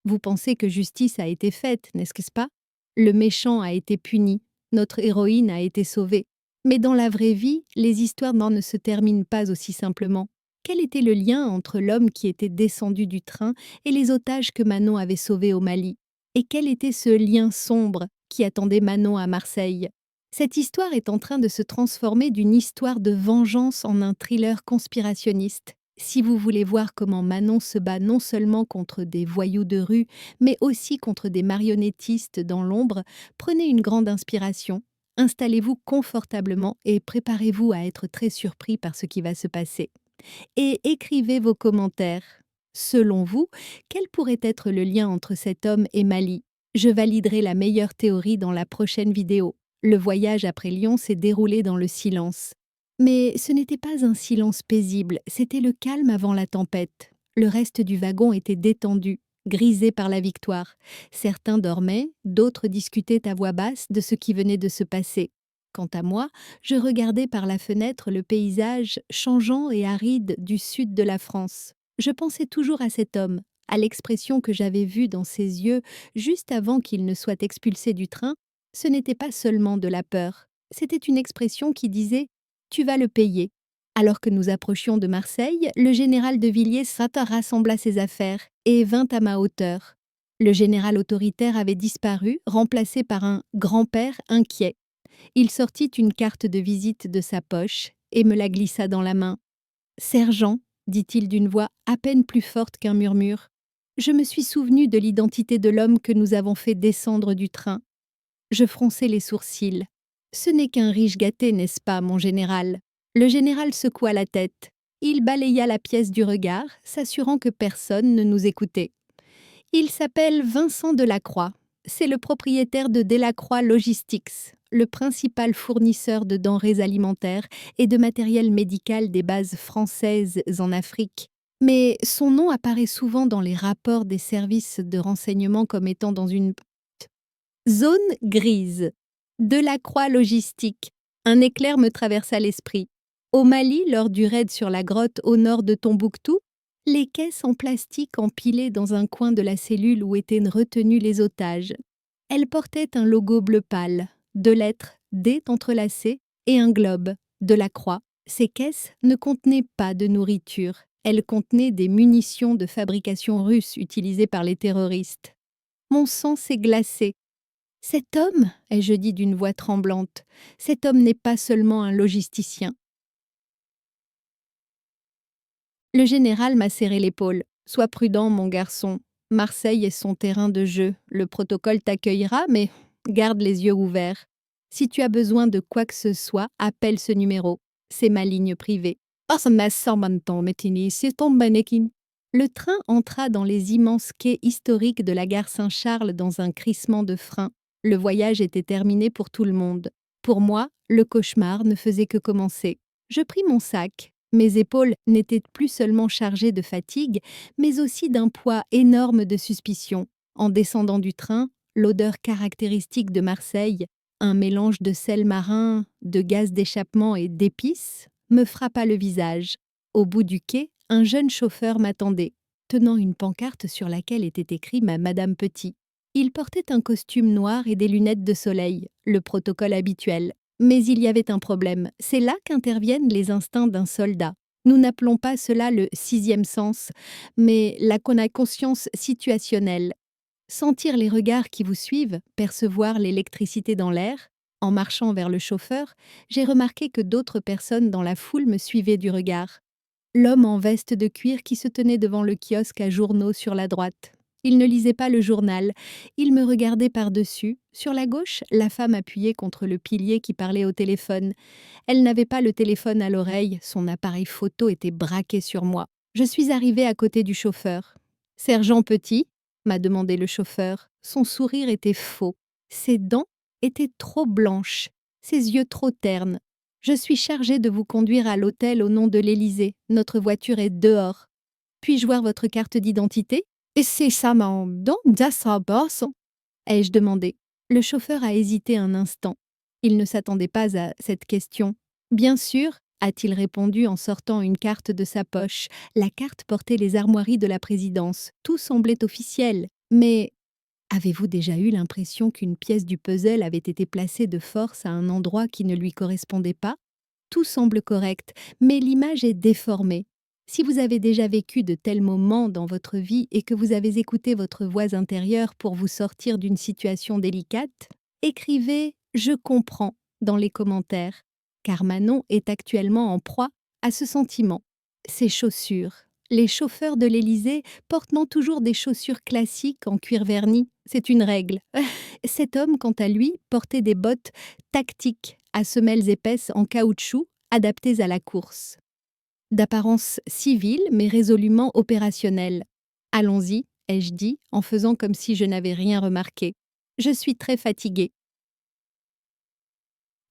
Vous pensez que justice a été faite, n'est-ce pas? Le méchant a été puni, notre héroïne a été sauvée. Mais dans la vraie vie, les histoires ne se terminent pas aussi simplement. Quel était le lien entre l'homme qui était descendu du train et les otages que Manon avait sauvés au Mali? Et quel était ce lien sombre qui attendait Manon à Marseille? Cette histoire est en train de se transformer d'une histoire de vengeance en un thriller conspirationniste. Si vous voulez voir comment Manon se bat non seulement contre des voyous de rue, mais aussi contre des marionnettistes dans l'ombre, prenez une grande inspiration. Installez-vous confortablement et préparez-vous à être très surpris par ce qui va se passer. Et écrivez vos commentaires. Selon vous, quel pourrait être le lien entre cet homme et Mali? Je validerai la meilleure théorie dans la prochaine vidéo. Le voyage après Lyon s'est déroulé dans le silence. Mais ce n'était pas un silence paisible, c'était le calme avant la tempête. Le reste du wagon était détendu, grisé par la victoire. Certains dormaient, d'autres discutaient à voix basse de ce qui venait de se passer. Quant à moi, je regardais par la fenêtre le paysage changeant et aride du sud de la France. Je pensais toujours à cet homme, à l'expression que j'avais vue dans ses yeux juste avant qu'il ne soit expulsé du train. Ce n'était pas seulement de la peur, c'était une expression qui disait « tu vas le payer ». Alors que nous approchions de Marseille, le général de Villiers rassembla ses affaires et vint à ma hauteur. Le général autoritaire avait disparu, remplacé par un grand-père inquiet. Il sortit une carte de visite de sa poche et me la glissa dans la main. « Sergent », dit-il d'une voix à peine plus forte qu'un murmure, « je me suis souvenu de l'identité de l'homme que nous avons fait descendre du train. » Je fronçai les sourcils. « Ce n'est qu'un riche gâté, n'est-ce pas, mon général ?» Le général secoua la tête. Il balaya la pièce du regard, s'assurant que personne ne nous écoutait. « Il s'appelle Vincent Delacroix. C'est le propriétaire de Delacroix Logistics, le principal fournisseur de denrées alimentaires et de matériel médical des bases françaises en Afrique. Mais son nom apparaît souvent dans les rapports des services de renseignement comme étant dans une zone grise. Delacroix Logistique. Un éclair me traversa l'esprit. Au Mali, lors du raid sur la grotte au nord de Tombouctou, les caisses en plastique empilées dans un coin de la cellule où étaient retenus les otages. Elles portaient un logo bleu pâle, 2 lettres D entrelacées et un globe, de la croix. Ces caisses ne contenaient pas de nourriture. Elles contenaient des munitions de fabrication russe utilisées par les terroristes. Mon sang s'est glacé. Cet homme, ai-je dit d'une voix tremblante, cet homme n'est pas seulement un logisticien. Le général m'a serré l'épaule. « Sois prudent, mon garçon. Marseille est son terrain de jeu. Le protocole t'accueillera, mais garde les yeux ouverts. Si tu as besoin de quoi que ce soit, appelle ce numéro. C'est ma ligne privée. » Le train entra dans les immenses quais historiques de la gare Saint-Charles dans un crissement de frein. Le voyage était terminé pour tout le monde. Pour moi, le cauchemar ne faisait que commencer. Je pris mon sac. Mes épaules n'étaient plus seulement chargées de fatigue, mais aussi d'un poids énorme de suspicion. En descendant du train, l'odeur caractéristique de Marseille, un mélange de sel marin, de gaz d'échappement et d'épices, me frappa le visage. Au bout du quai, un jeune chauffeur m'attendait, tenant une pancarte sur laquelle était écrit ma Madame Petit. Il portait un costume noir et des lunettes de soleil, le protocole habituel. Mais il y avait un problème, c'est là qu'interviennent les instincts d'un soldat. Nous n'appelons pas cela le sixième sens, mais la conscience situationnelle. Sentir les regards qui vous suivent, percevoir l'électricité dans l'air. En marchant vers le chauffeur, j'ai remarqué que d'autres personnes dans la foule me suivaient du regard. L'homme en veste de cuir qui se tenait devant le kiosque à journaux sur la droite. Il ne lisait pas le journal, il me regardait par-dessus. Sur la gauche, la femme appuyée contre le pilier qui parlait au téléphone. Elle n'avait pas le téléphone à l'oreille, son appareil photo était braqué sur moi. Je suis arrivée à côté du chauffeur. « Sergent Petit ?» m'a demandé le chauffeur. Son sourire était faux. Ses dents étaient trop blanches, ses yeux trop ternes. « Je suis chargée de vous conduire à l'hôtel au nom de l'Élysée. Notre voiture est dehors. Puis-je voir votre carte d'identité ?» « Et c'est ça, donc, ai-je demandé. Le chauffeur a hésité un instant. Il ne s'attendait pas à cette question. « Bien sûr, » a-t-il répondu en sortant une carte de sa poche. La carte portait les armoiries de la présidence. Tout semblait officiel. Mais avez-vous déjà eu l'impression qu'une pièce du puzzle avait été placée de force à un endroit qui ne lui correspondait pas? Tout semble correct, mais l'image est déformée. Si vous avez déjà vécu de tels moments dans votre vie et que vous avez écouté votre voix intérieure pour vous sortir d'une situation délicate, écrivez « Je comprends » dans les commentaires, car Manon est actuellement en proie à ce sentiment. Ses chaussures, Les chauffeurs de l'Élysée portent toujours des chaussures classiques en cuir verni. C'est une règle. Cet homme, quant à lui, portait des bottes tactiques à semelles épaisses en caoutchouc adaptées à la course. D'apparence civile mais résolument opérationnelle. Allons-y, ai-je dit, en faisant comme si je n'avais rien remarqué. Je suis très fatiguée.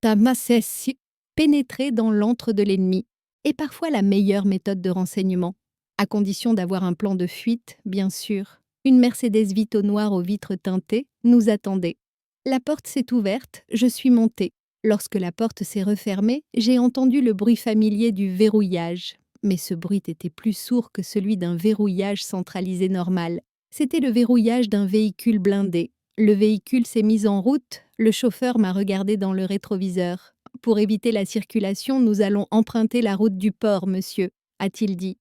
Tamasessi, pénétrer dans l'antre de l'ennemi, est parfois la meilleure méthode de renseignement, à condition d'avoir un plan de fuite, bien sûr. Une Mercedes Vito noire aux vitres teintées nous attendait. La porte s'est ouverte, je suis montée. Lorsque la porte s'est refermée, j'ai entendu le bruit familier du verrouillage. Mais ce bruit était plus sourd que celui d'un verrouillage centralisé normal. C'était le verrouillage d'un véhicule blindé. Le véhicule s'est mis en route, le chauffeur m'a regardé dans le rétroviseur. Pour éviter la circulation, nous allons emprunter la route du port, monsieur, a-t-il dit.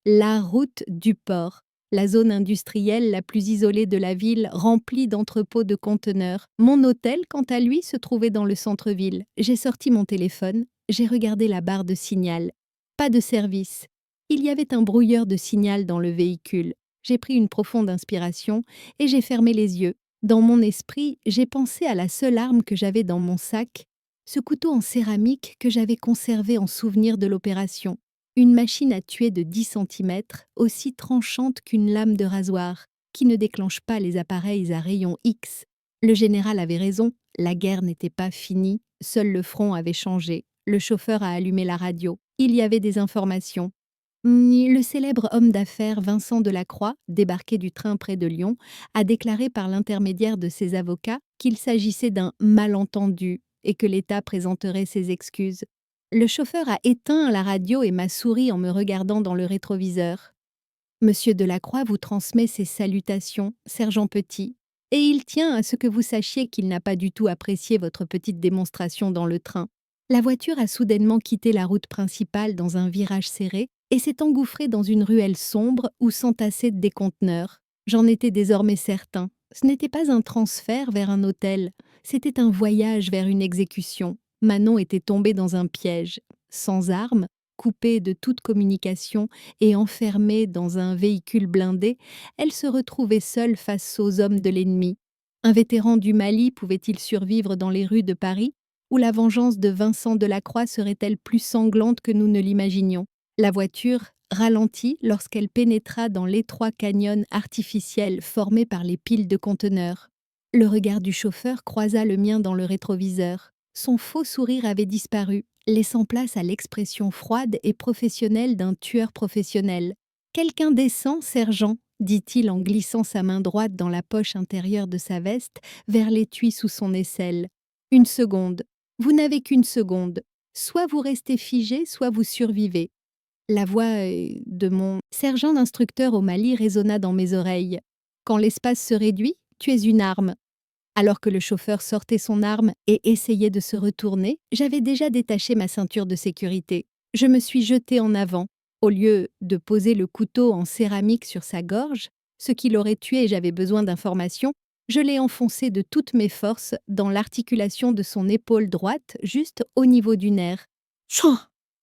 La route du port, la zone industrielle la plus isolée de la ville, remplie d'entrepôts de conteneurs. Mon hôtel, quant à lui, se trouvait dans le centre-ville. J'ai sorti mon téléphone, j'ai regardé la barre de signal. Pas de service. Il y avait un brouilleur de signal dans le véhicule. J'ai pris une profonde inspiration et j'ai fermé les yeux. Dans mon esprit, j'ai pensé à la seule arme que j'avais dans mon sac, ce couteau en céramique que j'avais conservé en souvenir de l'opération. Une machine à tuer de 10 centimètres, aussi tranchante qu'une lame de rasoir, qui ne déclenche pas les appareils à rayons X. Le général avait raison, la guerre n'était pas finie, seul le front avait changé. Le chauffeur a allumé la radio. Il y avait des informations. Le célèbre homme d'affaires Vincent Delacroix, débarqué du train près de Lyon, a déclaré par l'intermédiaire de ses avocats qu'il s'agissait d'un malentendu et que l'État présenterait ses excuses. Le chauffeur a éteint la radio et m'a souri en me regardant dans le rétroviseur. Monsieur Delacroix vous transmet ses salutations, sergent Petit, et il tient à ce que vous sachiez qu'il n'a pas du tout apprécié votre petite démonstration dans le train. La voiture a soudainement quitté la route principale dans un virage serré et s'est engouffrée dans une ruelle sombre où s'entassaient des conteneurs. J'en étais désormais certain. Ce n'était pas un transfert vers un hôtel, c'était un voyage vers une exécution. Manon était tombée dans un piège. Sans armes, coupée de toute communication et enfermée dans un véhicule blindé, elle se retrouvait seule face aux hommes de l'ennemi. Un vétéran du Mali pouvait-il survivre dans les rues de Paris, où la vengeance de Vincent Delacroix serait-elle plus sanglante que nous ne l'imaginions? La voiture ralentit lorsqu'elle pénétra dans l'étroit canyon artificiel formé par les piles de conteneurs. Le regard du chauffeur croisa le mien dans le rétroviseur. Son faux sourire avait disparu, laissant place à l'expression froide et professionnelle d'un tueur professionnel. « Quelqu'un descend, sergent », dit-il en glissant sa main droite dans la poche intérieure de sa veste vers l'étui sous son aisselle. « Une seconde. Vous n'avez qu'une seconde. Soit vous restez figé, soit vous survivez. » La voix de mon sergent d'instructeur au Mali résonna dans mes oreilles. « Quand l'espace se réduit, tu es une arme. » Alors que le chauffeur sortait son arme et essayait de se retourner, j'avais déjà détaché ma ceinture de sécurité. Je me suis jetée en avant. Au lieu de poser le couteau en céramique sur sa gorge, ce qui l'aurait tué et j'avais besoin d'informations, je l'ai enfoncé de toutes mes forces dans l'articulation de son épaule droite, juste au niveau du nerf. Chouin !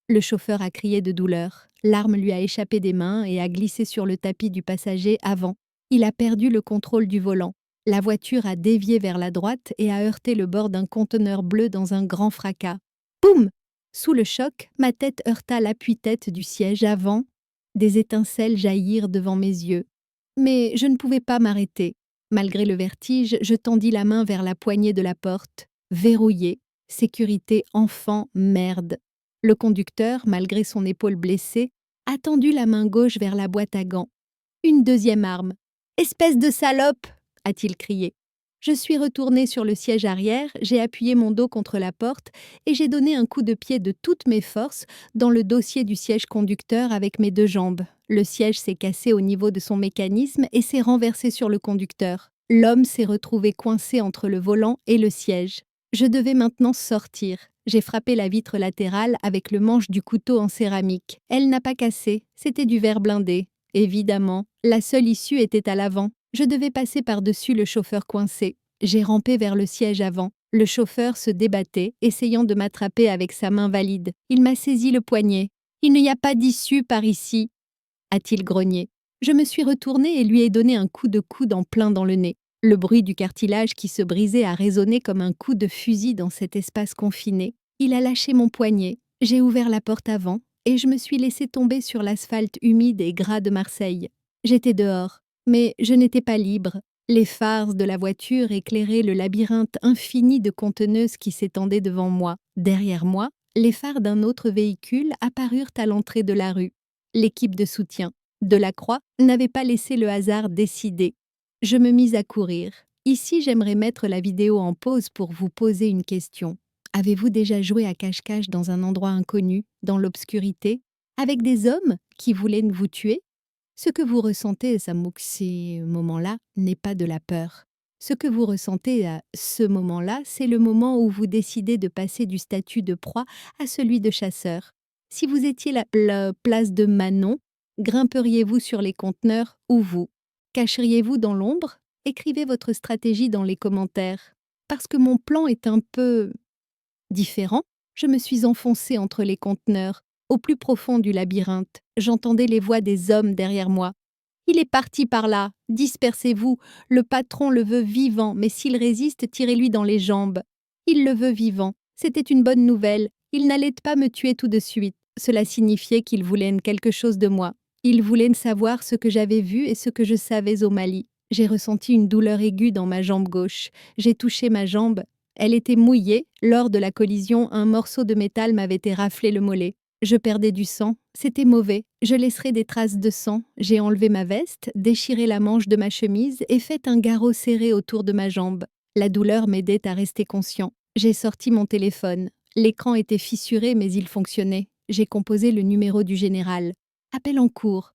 Le chauffeur a crié de douleur. L'arme lui a échappé des mains et a glissé sur le tapis du passager avant. Il a perdu le contrôle du volant. La voiture a dévié vers la droite et a heurté le bord d'un conteneur bleu dans un grand fracas. Boum ! Sous le choc, ma tête heurta l'appui-tête du siège avant. Des étincelles jaillirent devant mes yeux. Mais je ne pouvais pas m'arrêter. Malgré le vertige, je tendis la main vers la poignée de la porte. Verrouillée. Sécurité enfant, merde. Le conducteur, malgré son épaule blessée, a tendu la main gauche vers la boîte à gants. Une deuxième arme. « Espèce de salope !» a-t-il crié. Je suis retournée sur le siège arrière, j'ai appuyé mon dos contre la porte et j'ai donné un coup de pied de toutes mes forces dans le dossier du siège conducteur avec mes deux jambes. Le siège s'est cassé au niveau de son mécanisme et s'est renversé sur le conducteur. L'homme s'est retrouvé coincé entre le volant et le siège. Je devais maintenant sortir. J'ai frappé la vitre latérale avec le manche du couteau en céramique. Elle n'a pas cassé, c'était du verre blindé. Évidemment, la seule issue était à l'avant. Je devais passer par-dessus le chauffeur coincé. J'ai rampé vers le siège avant. Le chauffeur se débattait, essayant de m'attraper avec sa main valide. Il m'a saisi le poignet. « Il n'y a pas d'issue par ici. » a-t-il grogné. Je me suis retournée et lui ai donné un coup de coude en plein dans le nez. Le bruit du cartilage qui se brisait a résonné comme un coup de fusil dans cet espace confiné. Il a lâché mon poignet, j'ai ouvert la porte avant et je me suis laissée tomber sur l'asphalte humide et gras de Marseille. J'étais dehors, mais je n'étais pas libre. Les phares de la voiture éclairaient le labyrinthe infini de conteneuses qui s'étendaient devant moi. Derrière moi, les phares d'un autre véhicule apparurent à l'entrée de la rue. L'équipe de soutien. Delacroix n'avait pas laissé le hasard décider. Je me mis à courir. Ici, j'aimerais mettre la vidéo en pause pour vous poser une question. Avez-vous déjà joué à cache-cache dans un endroit inconnu, dans l'obscurité, avec des hommes qui voulaient vous tuer? Ce que vous ressentez à ces moments-là n'est pas de la peur. Ce que vous ressentez à ce moment-là, c'est le moment où vous décidez de passer du statut de proie à celui de chasseur. Si vous étiez la place de Manon, grimperiez-vous sur les conteneurs ou vous? Cacheriez-vous dans l'ombre? Écrivez votre stratégie dans les commentaires. Parce que mon plan est un peu différent, je me suis enfoncée entre les conteneurs, au plus profond du labyrinthe. J'entendais les voix des hommes derrière moi. Il est parti par là, dispersez-vous, le patron le veut vivant, mais s'il résiste, tirez-lui dans les jambes. Il le veut vivant, c'était une bonne nouvelle, il n'allait pas me tuer tout de suite. Cela signifiait qu'il voulait quelque chose de moi. Il voulait savoir ce que j'avais vu et ce que je savais au Mali. J'ai ressenti une douleur aiguë dans ma jambe gauche. J'ai touché ma jambe. Elle était mouillée. Lors de la collision, un morceau de métal m'avait éraflé le mollet. Je perdais du sang. C'était mauvais. Je laisserai des traces de sang. J'ai enlevé ma veste, déchiré la manche de ma chemise et fait un garrot serré autour de ma jambe. La douleur m'aidait à rester conscient. J'ai sorti mon téléphone. L'écran était fissuré, mais il fonctionnait. J'ai composé le numéro du général. Appel en cours.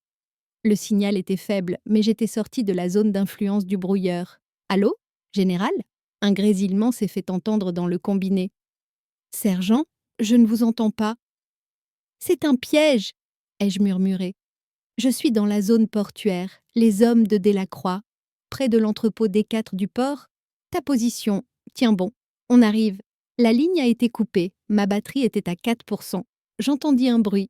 Le signal était faible, mais j'étais sortie de la zone d'influence du brouilleur. Allô? Général? Un grésillement s'est fait entendre dans le combiné. Sergent, je ne vous entends pas. C'est un piège, ai-je murmuré. Je suis dans la zone portuaire, les hommes de Delacroix, près de l'entrepôt D4 du port. Ta position, tiens bon, on arrive. La ligne a été coupée, ma batterie était à 4%. J'entendis un bruit.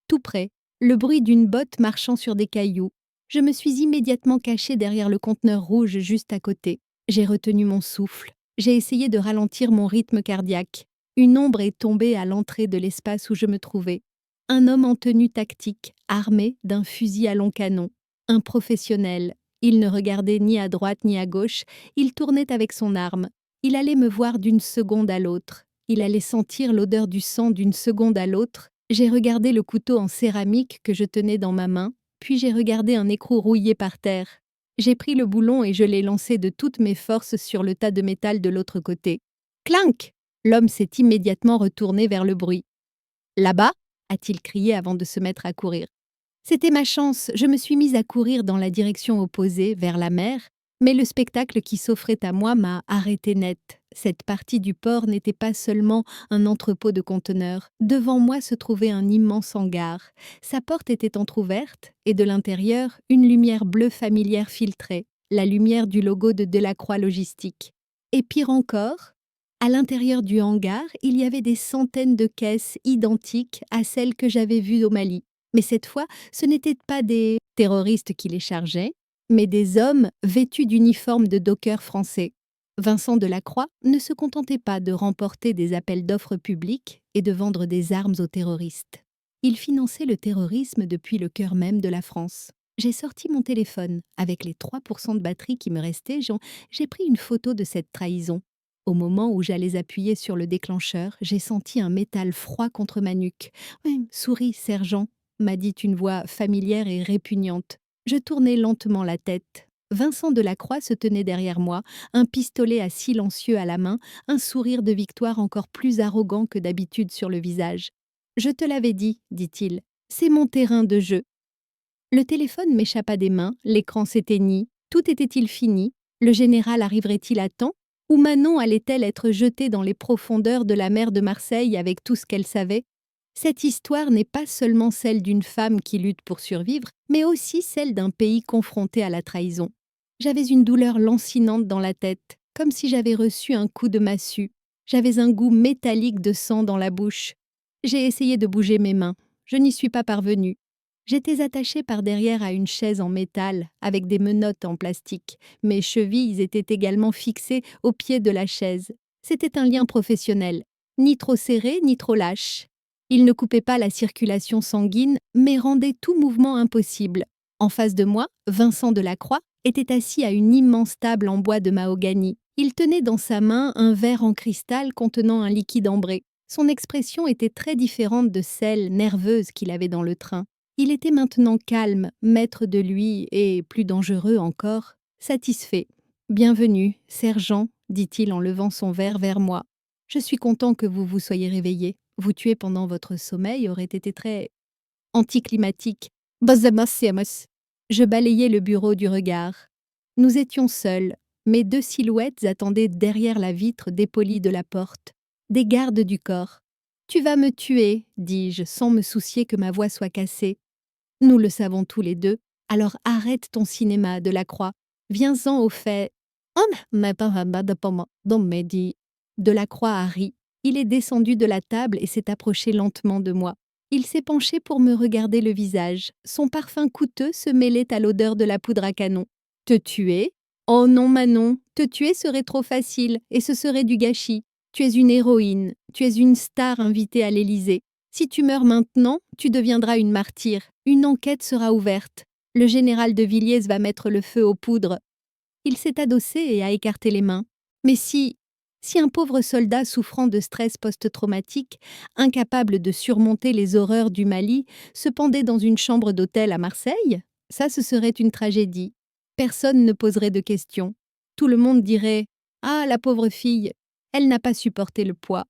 Tout près, le bruit d'une botte marchant sur des cailloux. Je me suis immédiatement cachée derrière le conteneur rouge juste à côté. J'ai retenu mon souffle. J'ai essayé de ralentir mon rythme cardiaque. Une ombre est tombée à l'entrée de l'espace où je me trouvais. Un homme en tenue tactique, armé d'un fusil à long canon. Un professionnel. Il ne regardait ni à droite ni à gauche, il tournait avec son arme. Il allait me voir d'une seconde à l'autre. Il allait sentir l'odeur du sang d'une seconde à l'autre. J'ai regardé le couteau en céramique que je tenais dans ma main, puis j'ai regardé un écrou rouillé par terre. J'ai pris le boulon et je l'ai lancé de toutes mes forces sur le tas de métal de l'autre côté. Clinc! L'homme s'est immédiatement retourné vers le bruit. Là-bas, a-t-il crié avant de se mettre à courir. C'était ma chance, je me suis mise à courir dans la direction opposée, vers la mer, mais le spectacle qui s'offrait à moi m'a arrêté net. Cette partie du port n'était pas seulement un entrepôt de conteneurs. Devant moi se trouvait un immense hangar. Sa porte était entr'ouverte, et de l'intérieur, une lumière bleue familière filtrait, la lumière du logo de Delacroix Logistique. Et pire encore, à l'intérieur du hangar, il y avait des centaines de caisses identiques à celles que j'avais vues au Mali. Mais cette fois, ce n'étaient pas des terroristes qui les chargeaient, mais des hommes vêtus d'uniformes de dockers français. Vincent Delacroix ne se contentait pas de remporter des appels d'offres publics et de vendre des armes aux terroristes. Il finançait le terrorisme depuis le cœur même de la France. J'ai sorti mon téléphone. Avec les 3% de batterie qui me restaient, j'ai pris une photo de cette trahison. Au moment où j'allais appuyer sur le déclencheur, j'ai senti un métal froid contre ma nuque. « Oui, souris, sergent », m'a dit une voix familière et répugnante. Je tournai lentement la tête. Vincent Delacroix se tenait derrière moi, un pistolet à silencieux à la main, un sourire de victoire encore plus arrogant que d'habitude sur le visage. « Je te l'avais dit, dit-il, c'est mon terrain de jeu. » Le téléphone m'échappa des mains, l'écran s'éteignit. Tout était-il fini? Le général arriverait-il à temps? Ou Manon allait-elle être jetée dans les profondeurs de la mer de Marseille avec tout ce qu'elle savait? Cette histoire n'est pas seulement celle d'une femme qui lutte pour survivre, mais aussi celle d'un pays confronté à la trahison. J'avais une douleur lancinante dans la tête, comme si j'avais reçu un coup de massue. J'avais un goût métallique de sang dans la bouche. J'ai essayé de bouger mes mains. Je n'y suis pas parvenue. J'étais attachée par derrière à une chaise en métal avec des menottes en plastique. Mes chevilles étaient également fixées au pied de la chaise. C'était un lien professionnel, ni trop serré ni trop lâche. Il ne coupait pas la circulation sanguine, mais rendait tout mouvement impossible. En face de moi, Vincent Delacroix était assis à une immense table en bois de mahogany. Il tenait dans sa main un verre en cristal contenant un liquide ambré. Son expression était très différente de celle nerveuse qu'il avait dans le train. Il était maintenant calme, maître de lui et, plus dangereux encore, satisfait. « Bienvenue, sergent, dit-il en levant son verre vers moi. Je suis content que vous vous soyez réveillé. Vous tuer pendant votre sommeil aurait été très anticlimatique. Bazamas. Je balayai le bureau du regard. Nous étions seuls. Mes deux silhouettes attendaient derrière la vitre dépolie de la porte. Des gardes du corps. Tu vas me tuer, dis-je, sans me soucier que ma voix soit cassée. Nous le savons tous les deux. Alors arrête ton cinéma, Delacroix. Viens-en au fait. Delacroix a ri. Il est descendu de la table et s'est approché lentement de moi. Il s'est penché pour me regarder le visage. Son parfum coûteux se mêlait à l'odeur de la poudre à canon. Te tuer? Oh non, Manon, te tuer serait trop facile et ce serait du gâchis. Tu es une héroïne, tu es une star invitée à l'Élysée. Si tu meurs maintenant, tu deviendras une martyre. Une enquête sera ouverte. Le général de Villiers va mettre le feu aux poudres. Il s'est adossé et a écarté les mains. Mais si un pauvre soldat souffrant de stress post-traumatique, incapable de surmonter les horreurs du Mali, se pendait dans une chambre d'hôtel à Marseille, ça ce serait une tragédie. Personne ne poserait de questions. Tout le monde dirait « Ah, la pauvre fille, elle n'a pas supporté le poids ».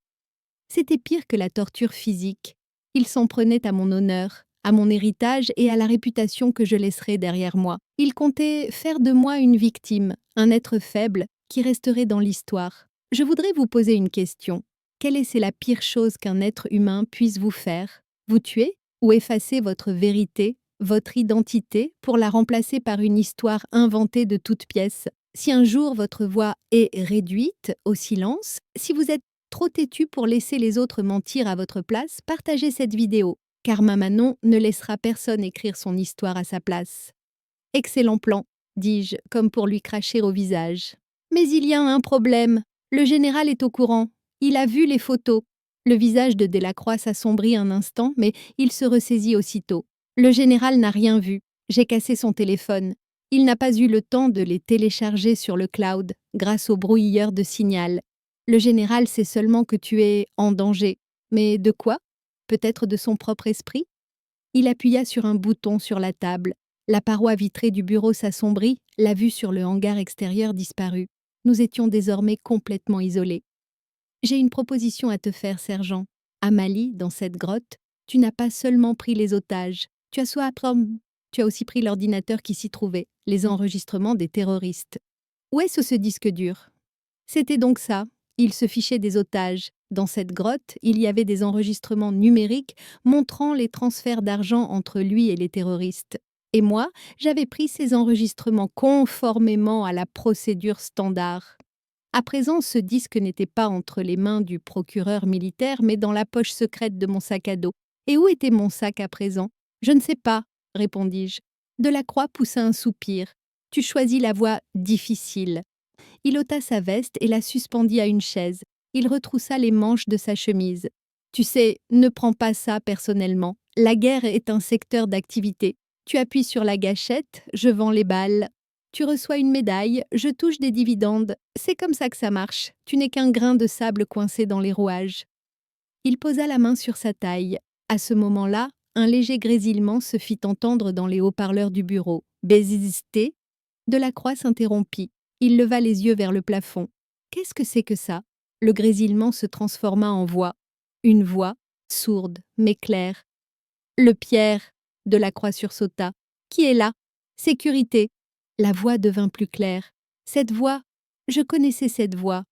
C'était pire que la torture physique. Il s'en prenait à mon honneur, à mon héritage et à la réputation que je laisserais derrière moi. Il comptait faire de moi une victime, un être faible qui resterait dans l'histoire. Je voudrais vous poser une question. Quelle est la pire chose qu'un être humain puisse vous faire? Vous tuer ou effacer votre vérité, votre identité pour la remplacer par une histoire inventée de toutes pièces? Si un jour votre voix est réduite au silence, si vous êtes trop têtu pour laisser les autres mentir à votre place, partagez cette vidéo, car ma Manon ne laissera personne écrire son histoire à sa place. Excellent plan, dis-je, comme pour lui cracher au visage. Mais il y a un problème. Le général est au courant. Il a vu les photos. Le visage de Delacroix s'assombrit un instant, mais il se ressaisit aussitôt. Le général n'a rien vu. J'ai cassé son téléphone. Il n'a pas eu le temps de les télécharger sur le cloud, grâce au brouilleur de signal. Le général sait seulement que tu es en danger. Mais de quoi? Peut-être de son propre esprit? Il appuya sur un bouton sur la table. La paroi vitrée du bureau s'assombrit, la vue sur le hangar extérieur disparut. Nous étions désormais complètement isolés. J'ai une proposition à te faire, sergent. À Mali, dans cette grotte, tu n'as pas seulement pris les otages. Tu as aussi pris l'ordinateur qui s'y trouvait, les enregistrements des terroristes. Où est-ce ce disque dur? C'était donc ça. Il se fichait des otages. Dans cette grotte, il y avait des enregistrements numériques montrant les transferts d'argent entre lui et les terroristes. Et moi, j'avais pris ces enregistrements conformément à la procédure standard. À présent, ce disque n'était pas entre les mains du procureur militaire, mais dans la poche secrète de mon sac à dos. Et où était mon sac à présent? Je ne sais pas, répondis-je. Delacroix poussa un soupir. Tu choisis la voie difficile. Il ôta sa veste et la suspendit à une chaise. Il retroussa les manches de sa chemise. Tu sais, ne prends pas ça personnellement. La guerre est un secteur d'activité. Tu appuies sur la gâchette, je vends les balles. Tu reçois une médaille, je touche des dividendes. C'est comme ça que ça marche. Tu n'es qu'un grain de sable coincé dans les rouages. Il posa la main sur sa taille. À ce moment-là, un léger grésillement se fit entendre dans les haut-parleurs du bureau. Bésisté. Delacroix s'interrompit. Il leva les yeux vers le plafond. Qu'est-ce que c'est que ça? Le grésillement se transforma en voix. Une voix, sourde, mais claire. Le Pierre. Delacroix sursauta. Qui est là? Sécurité. La voix devint plus claire. Cette voix, je connaissais cette voix.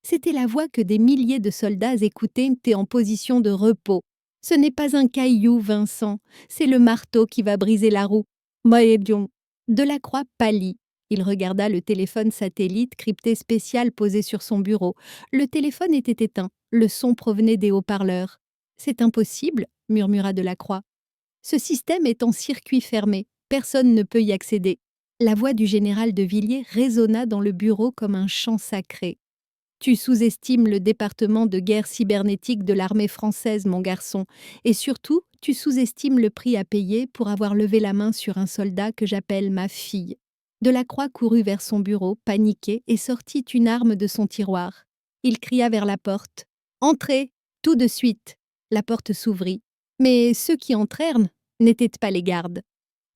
C'était la voix que des milliers de soldats écoutaient en position de repos. Ce n'est pas un caillou, Vincent, c'est le marteau qui va briser la roue. Maédion. Delacroix pâlit. Il regarda le téléphone satellite crypté spécial posé sur son bureau. Le téléphone était éteint. Le son provenait des haut-parleurs. « C'est impossible » murmura Delacroix. Ce système est en circuit fermé. Personne ne peut y accéder. La voix du général de Villiers résonna dans le bureau comme un chant sacré. Tu sous-estimes le département de guerre cybernétique de l'armée française, mon garçon, et surtout, tu sous-estimes le prix à payer pour avoir levé la main sur un soldat que j'appelle ma fille. Delacroix courut vers son bureau, paniqué, et sortit une arme de son tiroir. Il cria vers la porte. « Entrez, tout de suite !» La porte s'ouvrit. Mais ceux qui entrèrent n'étaient pas les gardes.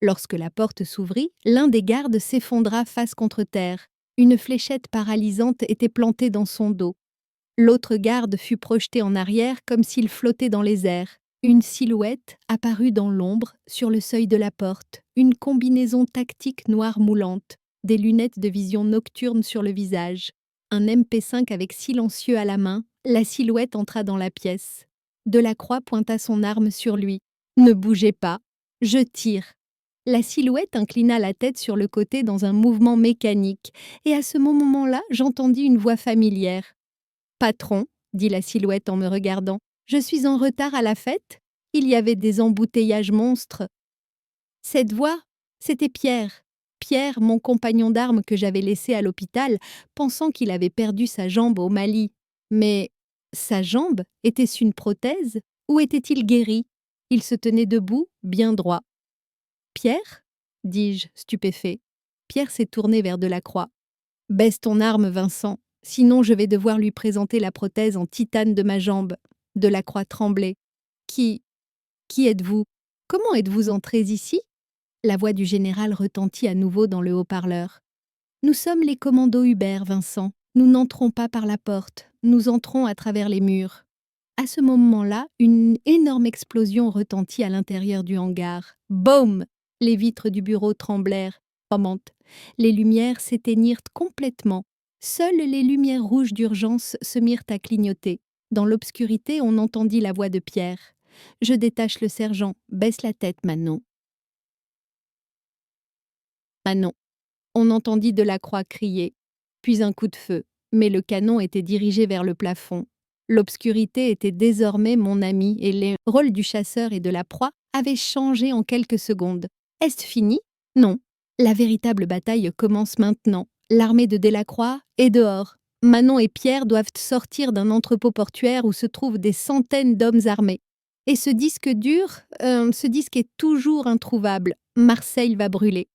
Lorsque la porte s'ouvrit, l'un des gardes s'effondra face contre terre. Une fléchette paralysante était plantée dans son dos. L'autre garde fut projeté en arrière comme s'il flottait dans les airs. Une silhouette apparut dans l'ombre, sur le seuil de la porte, une combinaison tactique noire moulante, des lunettes de vision nocturne sur le visage. Un MP5 avec silencieux à la main, la silhouette entra dans la pièce. Delacroix pointa son arme sur lui. « Ne bougez pas, je tire !» La silhouette inclina la tête sur le côté dans un mouvement mécanique, et à ce moment-là, j'entendis une voix familière. « Patron, » dit la silhouette en me regardant, « je suis en retard à la fête ?» Il y avait des embouteillages monstres. Cette voix, c'était Pierre. Pierre, mon compagnon d'armes que j'avais laissé à l'hôpital, pensant qu'il avait perdu sa jambe au Mali. Mais sa jambe, était-ce une prothèse ou était-il guéri? Il se tenait debout, bien droit. « Pierre ?» dis-je, stupéfait. Pierre s'est tourné vers Delacroix. « Baisse ton arme, Vincent, sinon je vais devoir lui présenter la prothèse en titane de ma jambe. » Delacroix tremblait. « Qui êtes-vous? Comment êtes-vous entrés ici ?» La voix du général retentit à nouveau dans le haut-parleur. « Nous sommes les commandos Hubert, Vincent. Nous n'entrons pas par la porte, nous entrons à travers les murs. » À ce moment-là, une énorme explosion retentit à l'intérieur du hangar. Boum! Les vitres du bureau tremblèrent. Les lumières s'éteignirent complètement. Seules les lumières rouges d'urgence se mirent à clignoter. Dans l'obscurité, on entendit la voix de Pierre. « Je détache le sergent. Baisse la tête, Manon. » Manon. On entendit Delacroix crier. Puis un coup de feu. Mais le canon était dirigé vers le plafond. L'obscurité était désormais mon ami et les rôles du chasseur et de la proie avaient changé en quelques secondes. Est-ce fini? Non. La véritable bataille commence maintenant. L'armée de Delacroix est dehors. Manon et Pierre doivent sortir d'un entrepôt portuaire où se trouvent des centaines d'hommes armés. Et ce disque dur, ce disque est toujours introuvable. Marseille va brûler.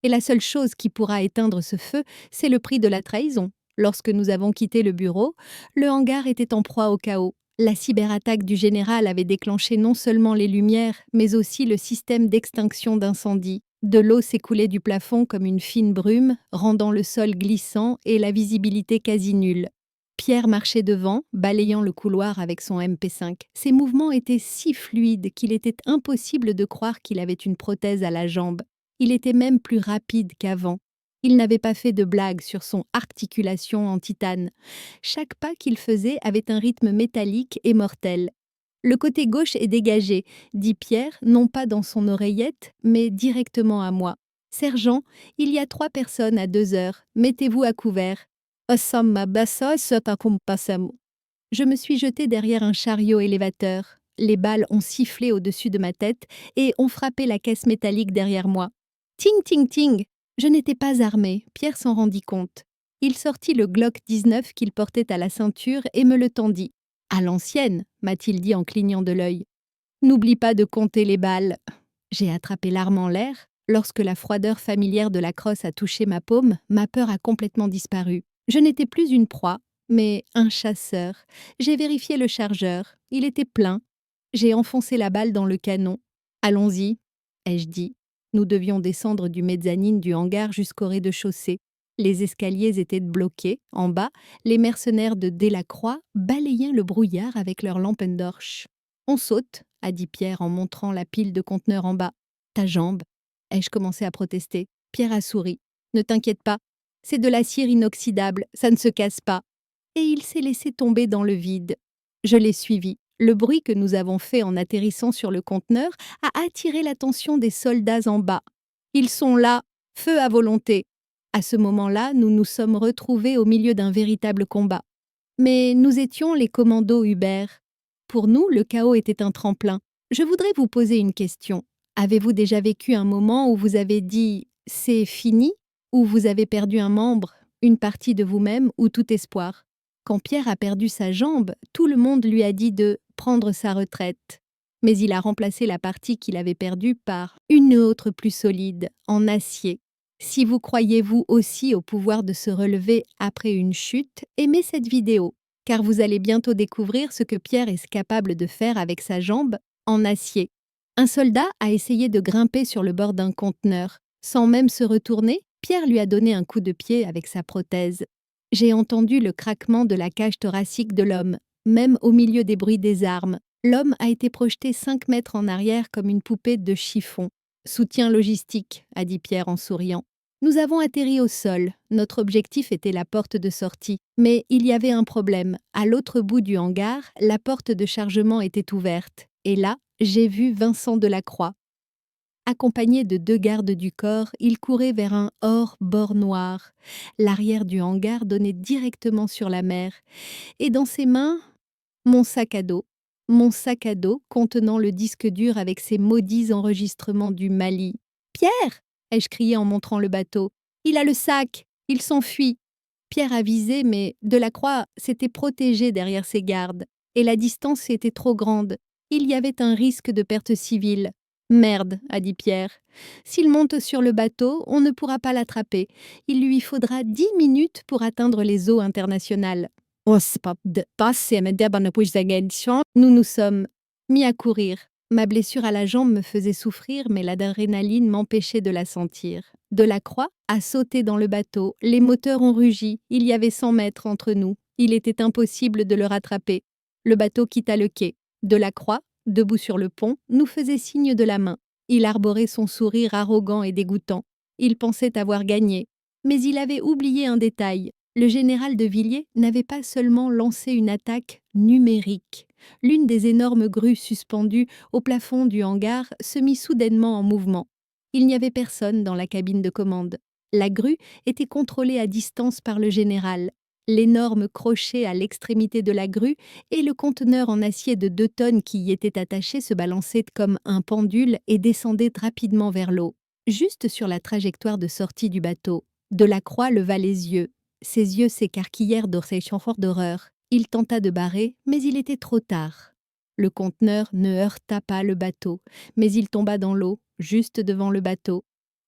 Et la seule chose qui pourra éteindre ce feu, c'est le prix de la trahison. Lorsque nous avons quitté le bureau, le hangar était en proie au chaos. La cyberattaque du général avait déclenché non seulement les lumières, mais aussi le système d'extinction d'incendie. De l'eau s'écoulait du plafond comme une fine brume, rendant le sol glissant et la visibilité quasi nulle. Pierre marchait devant, balayant le couloir avec son MP5. Ses mouvements étaient si fluides qu'il était impossible de croire qu'il avait une prothèse à la jambe. Il était même plus rapide qu'avant. Il n'avait pas fait de blague sur son articulation en titane. Chaque pas qu'il faisait avait un rythme métallique et mortel. « Le côté gauche est dégagé », dit Pierre, non pas dans son oreillette, mais directement à moi. « Sergent, il y a 3 personnes à 2 heures. Mettez-vous à couvert. » Je me suis jetée derrière un chariot élévateur. Les balles ont sifflé au-dessus de ma tête et ont frappé la caisse métallique derrière moi. Ting, ting, ting! Je n'étais pas armée, Pierre s'en rendit compte. Il sortit le Glock 19 qu'il portait à la ceinture et me le tendit. « À l'ancienne », m'a-t-il dit en clignant de l'œil. « N'oublie pas de compter les balles. » J'ai attrapé l'arme en l'air. Lorsque la froideur familière de la crosse a touché ma paume, ma peur a complètement disparu. Je n'étais plus une proie, mais un chasseur. J'ai vérifié le chargeur. Il était plein. J'ai enfoncé la balle dans le canon. « Allons-y », ai-je dit. Nous devions descendre du mezzanine du hangar jusqu'au rez-de-chaussée. Les escaliers étaient bloqués. En bas, les mercenaires de Delacroix balayaient le brouillard avec leurs Lampentorch. « On saute », a dit Pierre en montrant la pile de conteneurs en bas. « Ta jambe ?» ai-je commencé à protester. Pierre a souri. « Ne t'inquiète pas, c'est de l'acier inoxydable, ça ne se casse pas. » Et il s'est laissé tomber dans le vide. Je l'ai suivi. Le bruit que nous avons fait en atterrissant sur le conteneur a attiré l'attention des soldats en bas. Ils sont là, feu à volonté. À ce moment-là, nous nous sommes retrouvés au milieu d'un véritable combat. Mais nous étions les commandos Hubert. Pour nous, le chaos était un tremplin. Je voudrais vous poser une question. Avez-vous déjà vécu un moment où vous avez dit « c'est fini » où vous avez perdu un membre, une partie de vous-même ou tout espoir? Quand Pierre a perdu sa jambe, tout le monde lui a dit de prendre sa retraite. Mais il a remplacé la partie qu'il avait perdue par une autre plus solide, en acier. Si vous croyez vous aussi au pouvoir de se relever après une chute, aimez cette vidéo, car vous allez bientôt découvrir ce que Pierre est capable de faire avec sa jambe en acier. Un soldat a essayé de grimper sur le bord d'un conteneur. Sans même se retourner, Pierre lui a donné un coup de pied avec sa prothèse. J'ai entendu le craquement de la cage thoracique de l'homme, même au milieu des bruits des armes. L'homme a été projeté 5 mètres en arrière comme une poupée de chiffon. Soutien logistique, a dit Pierre en souriant. Nous avons atterri au sol. Notre objectif était la porte de sortie. Mais il y avait un problème. À l'autre bout du hangar, la porte de chargement était ouverte. Et là, j'ai vu Vincent Delacroix. Accompagné de 2 gardes du corps, il courait vers un hors-bord noir. L'arrière du hangar donnait directement sur la mer. Et dans ses mains, mon sac à dos. Mon sac à dos contenant le disque dur avec ses maudits enregistrements du Mali. « Pierre !» ai-je crié en montrant le bateau. « Il a le sac! Il s'enfuit !» Pierre a visé, mais Delacroix s'était protégé derrière ses gardes. Et la distance était trop grande. Il y avait un risque de perte civile. « Merde !» a dit Pierre. « S'il monte sur le bateau, on ne pourra pas l'attraper. Il lui faudra 10 minutes pour atteindre les eaux internationales. » Nous nous sommes mis à courir. Ma blessure à la jambe me faisait souffrir, mais l'adrénaline m'empêchait de la sentir. Delacroix a sauté dans le bateau. Les moteurs ont rugi. Il y avait 100 mètres entre nous. Il était impossible de le rattraper. Le bateau quitta le quai. Delacroix, debout sur le pont, nous faisait signe de la main. Il arborait son sourire arrogant et dégoûtant. Il pensait avoir gagné. Mais il avait oublié un détail. Le général de Villiers n'avait pas seulement lancé une attaque numérique. L'une des énormes grues suspendues au plafond du hangar se mit soudainement en mouvement. Il n'y avait personne dans la cabine de commande. La grue était contrôlée à distance par le général. L'énorme crochet à l'extrémité de la grue et le conteneur en acier de 2 tonnes qui y était attaché se balançaient comme un pendule et descendaient rapidement vers l'eau. Juste sur la trajectoire de sortie du bateau, Delacroix leva les yeux. Ses yeux s'écarquillèrent d'horreur. Il tenta de barrer, mais il était trop tard. Le conteneur ne heurta pas le bateau, mais il tomba dans l'eau, juste devant le bateau.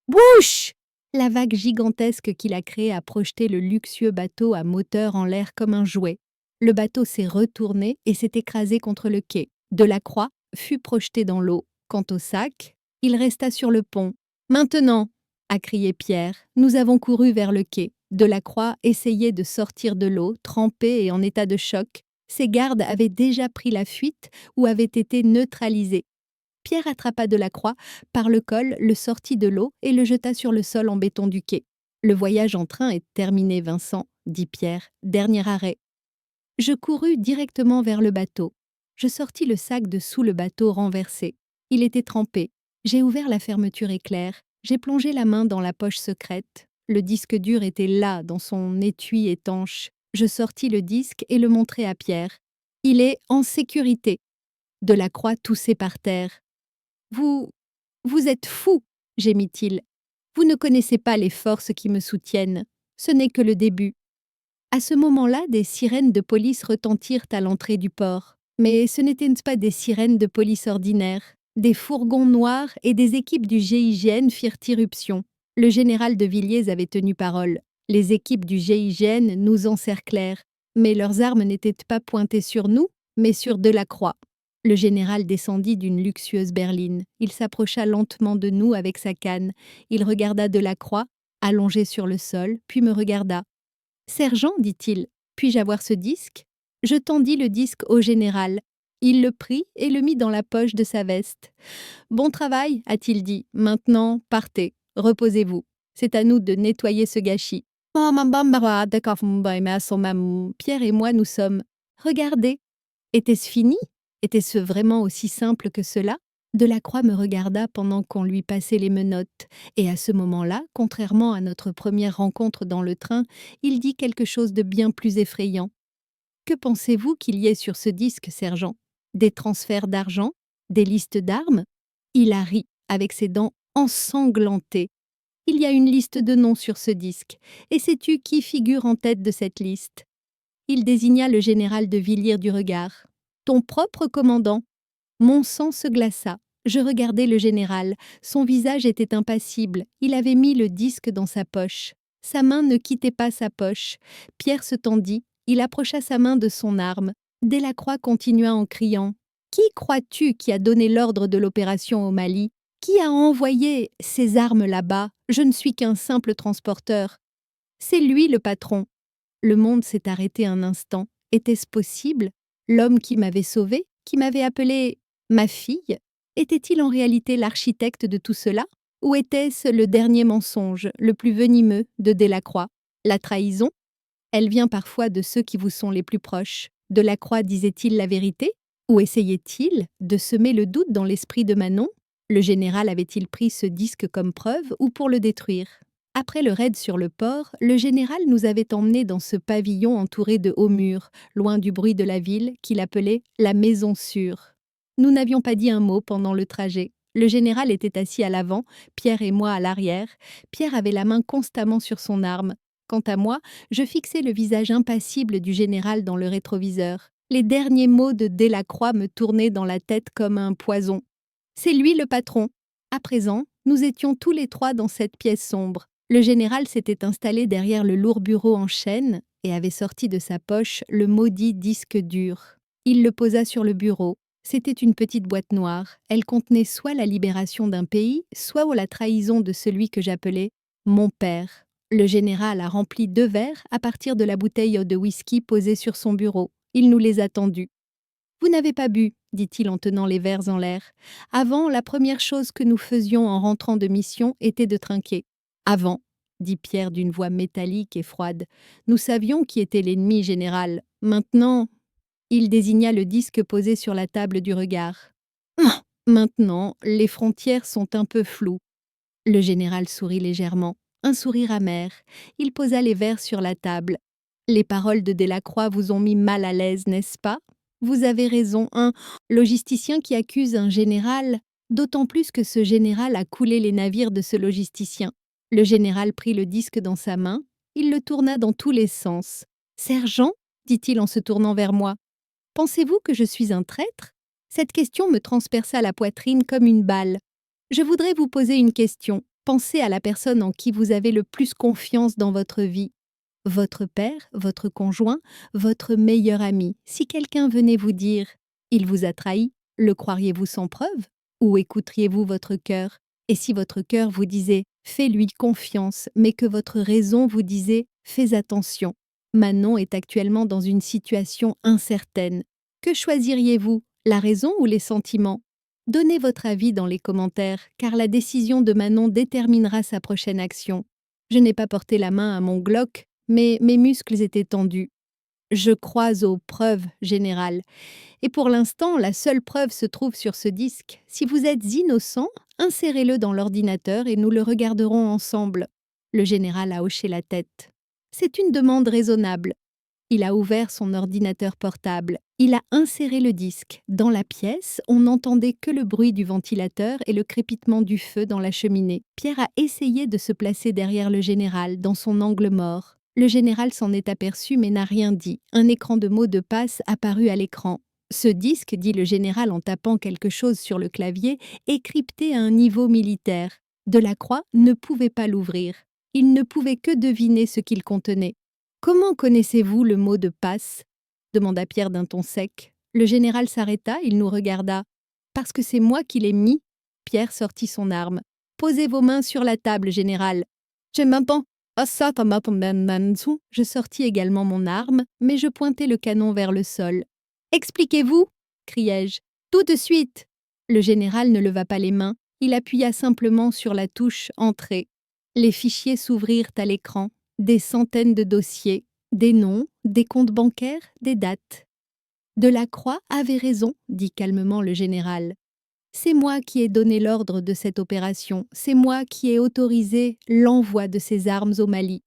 Bouche! La vague gigantesque qu'il a créée a projeté le luxueux bateau à moteur en l'air comme un jouet. Le bateau s'est retourné et s'est écrasé contre le quai. Delacroix fut projeté dans l'eau. Quant au sac, il resta sur le pont. « Maintenant !» a crié Pierre. Nous avons couru vers le quai. Delacroix essayait de sortir de l'eau, trempé et en état de choc. Ses gardes avaient déjà pris la fuite ou avaient été neutralisés. Pierre attrapa Delacroix par le col, le sortit de l'eau et le jeta sur le sol en béton du quai. « Le voyage en train est terminé, Vincent, » dit Pierre. « Dernier arrêt. » Je courus directement vers le bateau. Je sortis le sac de sous le bateau renversé. Il était trempé. J'ai ouvert la fermeture éclair. J'ai plongé la main dans la poche secrète. Le disque dur était là, dans son étui étanche. Je sortis le disque et le montrai à Pierre. « Il est en sécurité. » Delacroix toussait par terre. « Vous êtes fou !» gémit-il. « Vous ne connaissez pas les forces qui me soutiennent. Ce n'est que le début. » À ce moment-là, des sirènes de police retentirent à l'entrée du port. Mais ce n'étaient pas des sirènes de police ordinaires. Des fourgons noirs et des équipes du GIGN firent irruption. Le général de Villiers avait tenu parole. Les équipes du GIGN nous encerclèrent. Mais leurs armes n'étaient pas pointées sur nous, mais sur Delacroix. Le général descendit d'une luxueuse berline. Il s'approcha lentement de nous avec sa canne. Il regarda Delacroix, allongé sur le sol, puis me regarda. « Sergent, dit-il, puis-je avoir ce disque ?» Je tendis le disque au général. Il le prit et le mit dans la poche de sa veste. « Bon travail, a-t-il dit. Maintenant, partez. Reposez-vous. C'est à nous de nettoyer ce gâchis. » Pierre et moi, nous sommes. Regardez. Était-ce fini? Était-ce vraiment aussi simple que cela? Delacroix me regarda pendant qu'on lui passait les menottes. Et à ce moment-là, contrairement à notre première rencontre dans le train, il dit quelque chose de bien plus effrayant. « Que pensez-vous qu'il y ait sur ce disque, sergent? Des transferts d'argent? Des listes d'armes ?» Il a ri. avec ses dents ensanglantées. Il y a une liste de noms sur ce disque, et sais-tu qui figure en tête de cette liste? Il désigna le général de Villiers du regard. Ton propre commandant. Mon sang se glaça. Je regardai le général. Son visage était impassible. Il avait mis le disque dans sa poche. Sa main ne quittait pas sa poche. Pierre se tendit. Il approcha sa main de son arme. Delacroix continua en criant. « Qui crois-tu qui a donné l'ordre de l'opération au Mali? Qui a envoyé ces armes là-bas? Je ne suis qu'un simple transporteur. » « C'est lui le patron. » Le monde s'est arrêté un instant. Était-ce possible? L'homme qui m'avait sauvée, qui m'avait appelée ma fille, était-il en réalité l'architecte de tout cela? Ou était-ce le dernier mensonge, le plus venimeux, de Delacroix? La trahison? Elle vient parfois de ceux qui vous sont les plus proches. Delacroix disait-il la vérité? Ou essayait-il de semer le doute dans l'esprit de Manon? Le général avait-il pris ce disque comme preuve ou pour le détruire? Après le raid sur le port, le général nous avait emmenés dans ce pavillon entouré de hauts murs, loin du bruit de la ville, qu'il appelait la maison sûre. Nous n'avions pas dit un mot pendant le trajet. Le général était assis à l'avant, Pierre et moi à l'arrière. Pierre avait la main constamment sur son arme. Quant à moi, je fixais le visage impassible du général dans le rétroviseur. Les derniers mots de Delacroix me tournaient dans la tête comme un poison. C'est lui le patron. À présent, nous étions tous les trois dans cette pièce sombre. Le général s'était installé derrière le lourd bureau en chêne et avait sorti de sa poche le maudit disque dur. Il le posa sur le bureau. C'était une petite boîte noire. Elle contenait soit la libération d'un pays, soit la trahison de celui que j'appelais mon père. Le général a rempli 2 verres à partir de la bouteille de whisky posée sur son bureau. Il nous les a tendus. « Vous n'avez pas bu » dit-il en tenant les verres en l'air. « Avant, la première chose que nous faisions en rentrant de mission était de trinquer. »« Avant » dit Pierre d'une voix métallique et froide. « Nous savions qui était l'ennemi général. Maintenant… » Il désigna le disque posé sur la table du regard. « Maintenant, les frontières sont un peu floues. » Le général sourit légèrement, un sourire amer. Il posa les verres sur la table. « Les paroles de Delacroix vous ont mis mal à l'aise, n'est-ce pas? Vous avez raison, un logisticien qui accuse un général, d'autant plus que ce général a coulé les navires de ce logisticien. » Le général prit le disque dans sa main. Il le tourna dans tous les sens. « Sergent » dit-il en se tournant vers moi. « Pensez-vous que je suis un traître ?» Cette question me transperça la poitrine comme une balle. Je voudrais vous poser une question. Pensez à la personne en qui vous avez le plus confiance dans votre vie. Votre père, votre conjoint, votre meilleur ami. Si quelqu'un venait vous dire « il vous a trahi », le croiriez-vous sans preuve? Ou écouteriez-vous votre cœur? Et si votre cœur vous disait « fais-lui confiance », mais que votre raison vous disait « fais attention ». Manon est actuellement dans une situation incertaine. Que choisiriez-vous, la raison ou les sentiments? Donnez votre avis dans les commentaires, car la décision de Manon déterminera sa prochaine action. Je n'ai pas porté la main à mon Glock, mais mes muscles étaient tendus. Je crois aux preuves, général. Et pour l'instant, la seule preuve se trouve sur ce disque. Si vous êtes innocent, insérez-le dans l'ordinateur et nous le regarderons ensemble. Le général a hoché la tête. C'est une demande raisonnable. Il a ouvert son ordinateur portable. Il a inséré le disque. Dans la pièce, on n'entendait que le bruit du ventilateur et le crépitement du feu dans la cheminée. Pierre a essayé de se placer derrière le général, dans son angle mort. Le général s'en est aperçu mais n'a rien dit. Un écran de mots de passe apparut à l'écran. Ce disque, dit le général en tapant quelque chose sur le clavier, est crypté à un niveau militaire. Delacroix ne pouvait pas l'ouvrir. Il ne pouvait que deviner ce qu'il contenait. « Comment connaissez-vous le mot de passe » demanda Pierre d'un ton sec. Le général s'arrêta, il nous regarda. « Parce que c'est moi qui l'ai mis. » Pierre sortit son arme. « Posez vos mains sur la table, général. » Je sortis également mon arme, mais je pointai le canon vers le sol. « Expliquez-vous » criai-je. « Tout de suite !» Le général ne leva pas les mains, il appuya simplement sur la touche « Entrée ». Les fichiers s'ouvrirent à l'écran. Des centaines de dossiers, des noms, des comptes bancaires, des dates. « Delacroix avait raison, dit calmement le général. C'est moi qui ai donné l'ordre de cette opération, c'est moi qui ai autorisé l'envoi de ces armes au Mali.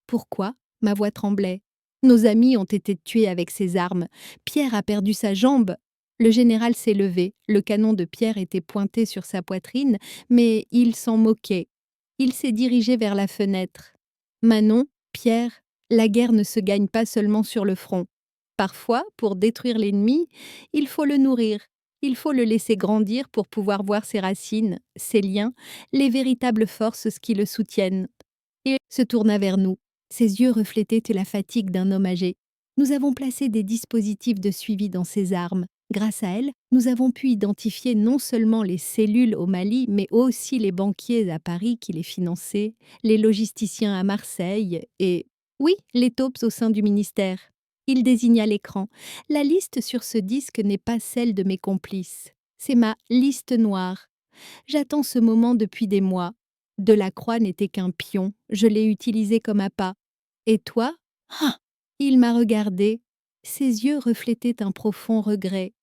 Pourquoi ? Ma voix tremblait. Nos amis ont été tués avec ces armes. Pierre a perdu sa jambe. Le général s'est levé, le canon de Pierre était pointé sur sa poitrine, mais il s'en moquait. Il s'est dirigé vers la fenêtre. Manon, Pierre, la guerre ne se gagne pas seulement sur le front. Parfois, pour détruire l'ennemi, il faut le nourrir, il faut le laisser grandir pour pouvoir voir ses racines, ses liens, les véritables forces qui le soutiennent. Il se tourna vers nous. Ses yeux reflétaient la fatigue d'un homme âgé. Nous avons placé des dispositifs de suivi dans ses armes. Grâce à elles, nous avons pu identifier non seulement les cellules au Mali, mais aussi les banquiers à Paris qui les finançaient, les logisticiens à Marseille et, oui, les taupes au sein du ministère. Il désigna l'écran. La liste sur ce disque n'est pas celle de mes complices. C'est ma liste noire. J'attends ce moment depuis des mois. Delacroix n'était qu'un pion, je l'ai utilisé comme appât. Et toi? Ah. Il m'a regardé. Ses yeux reflétaient un profond regret.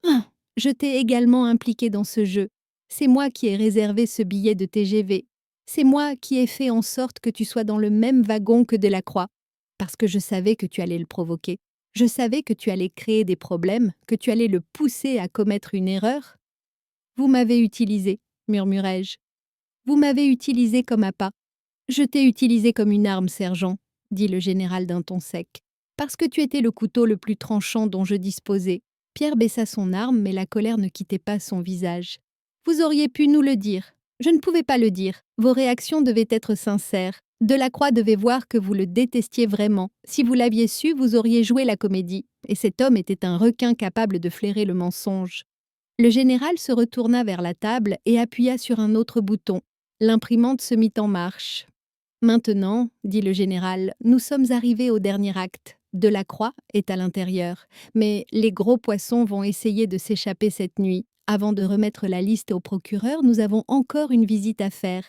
Ah. Je t'ai également impliqué dans ce jeu. C'est moi qui ai réservé ce billet de TGV. C'est moi qui ai fait en sorte que tu sois dans le même wagon que Delacroix. Parce que je savais que tu allais le provoquer. Je savais que tu allais créer des problèmes, que tu allais le pousser à commettre une erreur. Vous m'avez utilisé, murmurai-je. Vous m'avez utilisé comme appât. Je t'ai utilisé comme une arme, sergent, dit le général d'un ton sec. Parce que tu étais le couteau le plus tranchant dont je disposais. Pierre baissa son arme, mais la colère ne quittait pas son visage. Vous auriez pu nous le dire. Je ne pouvais pas le dire. Vos réactions devaient être sincères. Delacroix devait voir que vous le détestiez vraiment. Si vous l'aviez su, vous auriez joué la comédie. Et cet homme était un requin capable de flairer le mensonge. Le général se retourna vers la table et appuya sur un autre bouton. L'imprimante se mit en marche. « Maintenant, dit le général, nous sommes arrivés au dernier acte. Delacroix est à l'intérieur, mais les gros poissons vont essayer de s'échapper cette nuit. Avant de remettre la liste au procureur, nous avons encore une visite à faire. »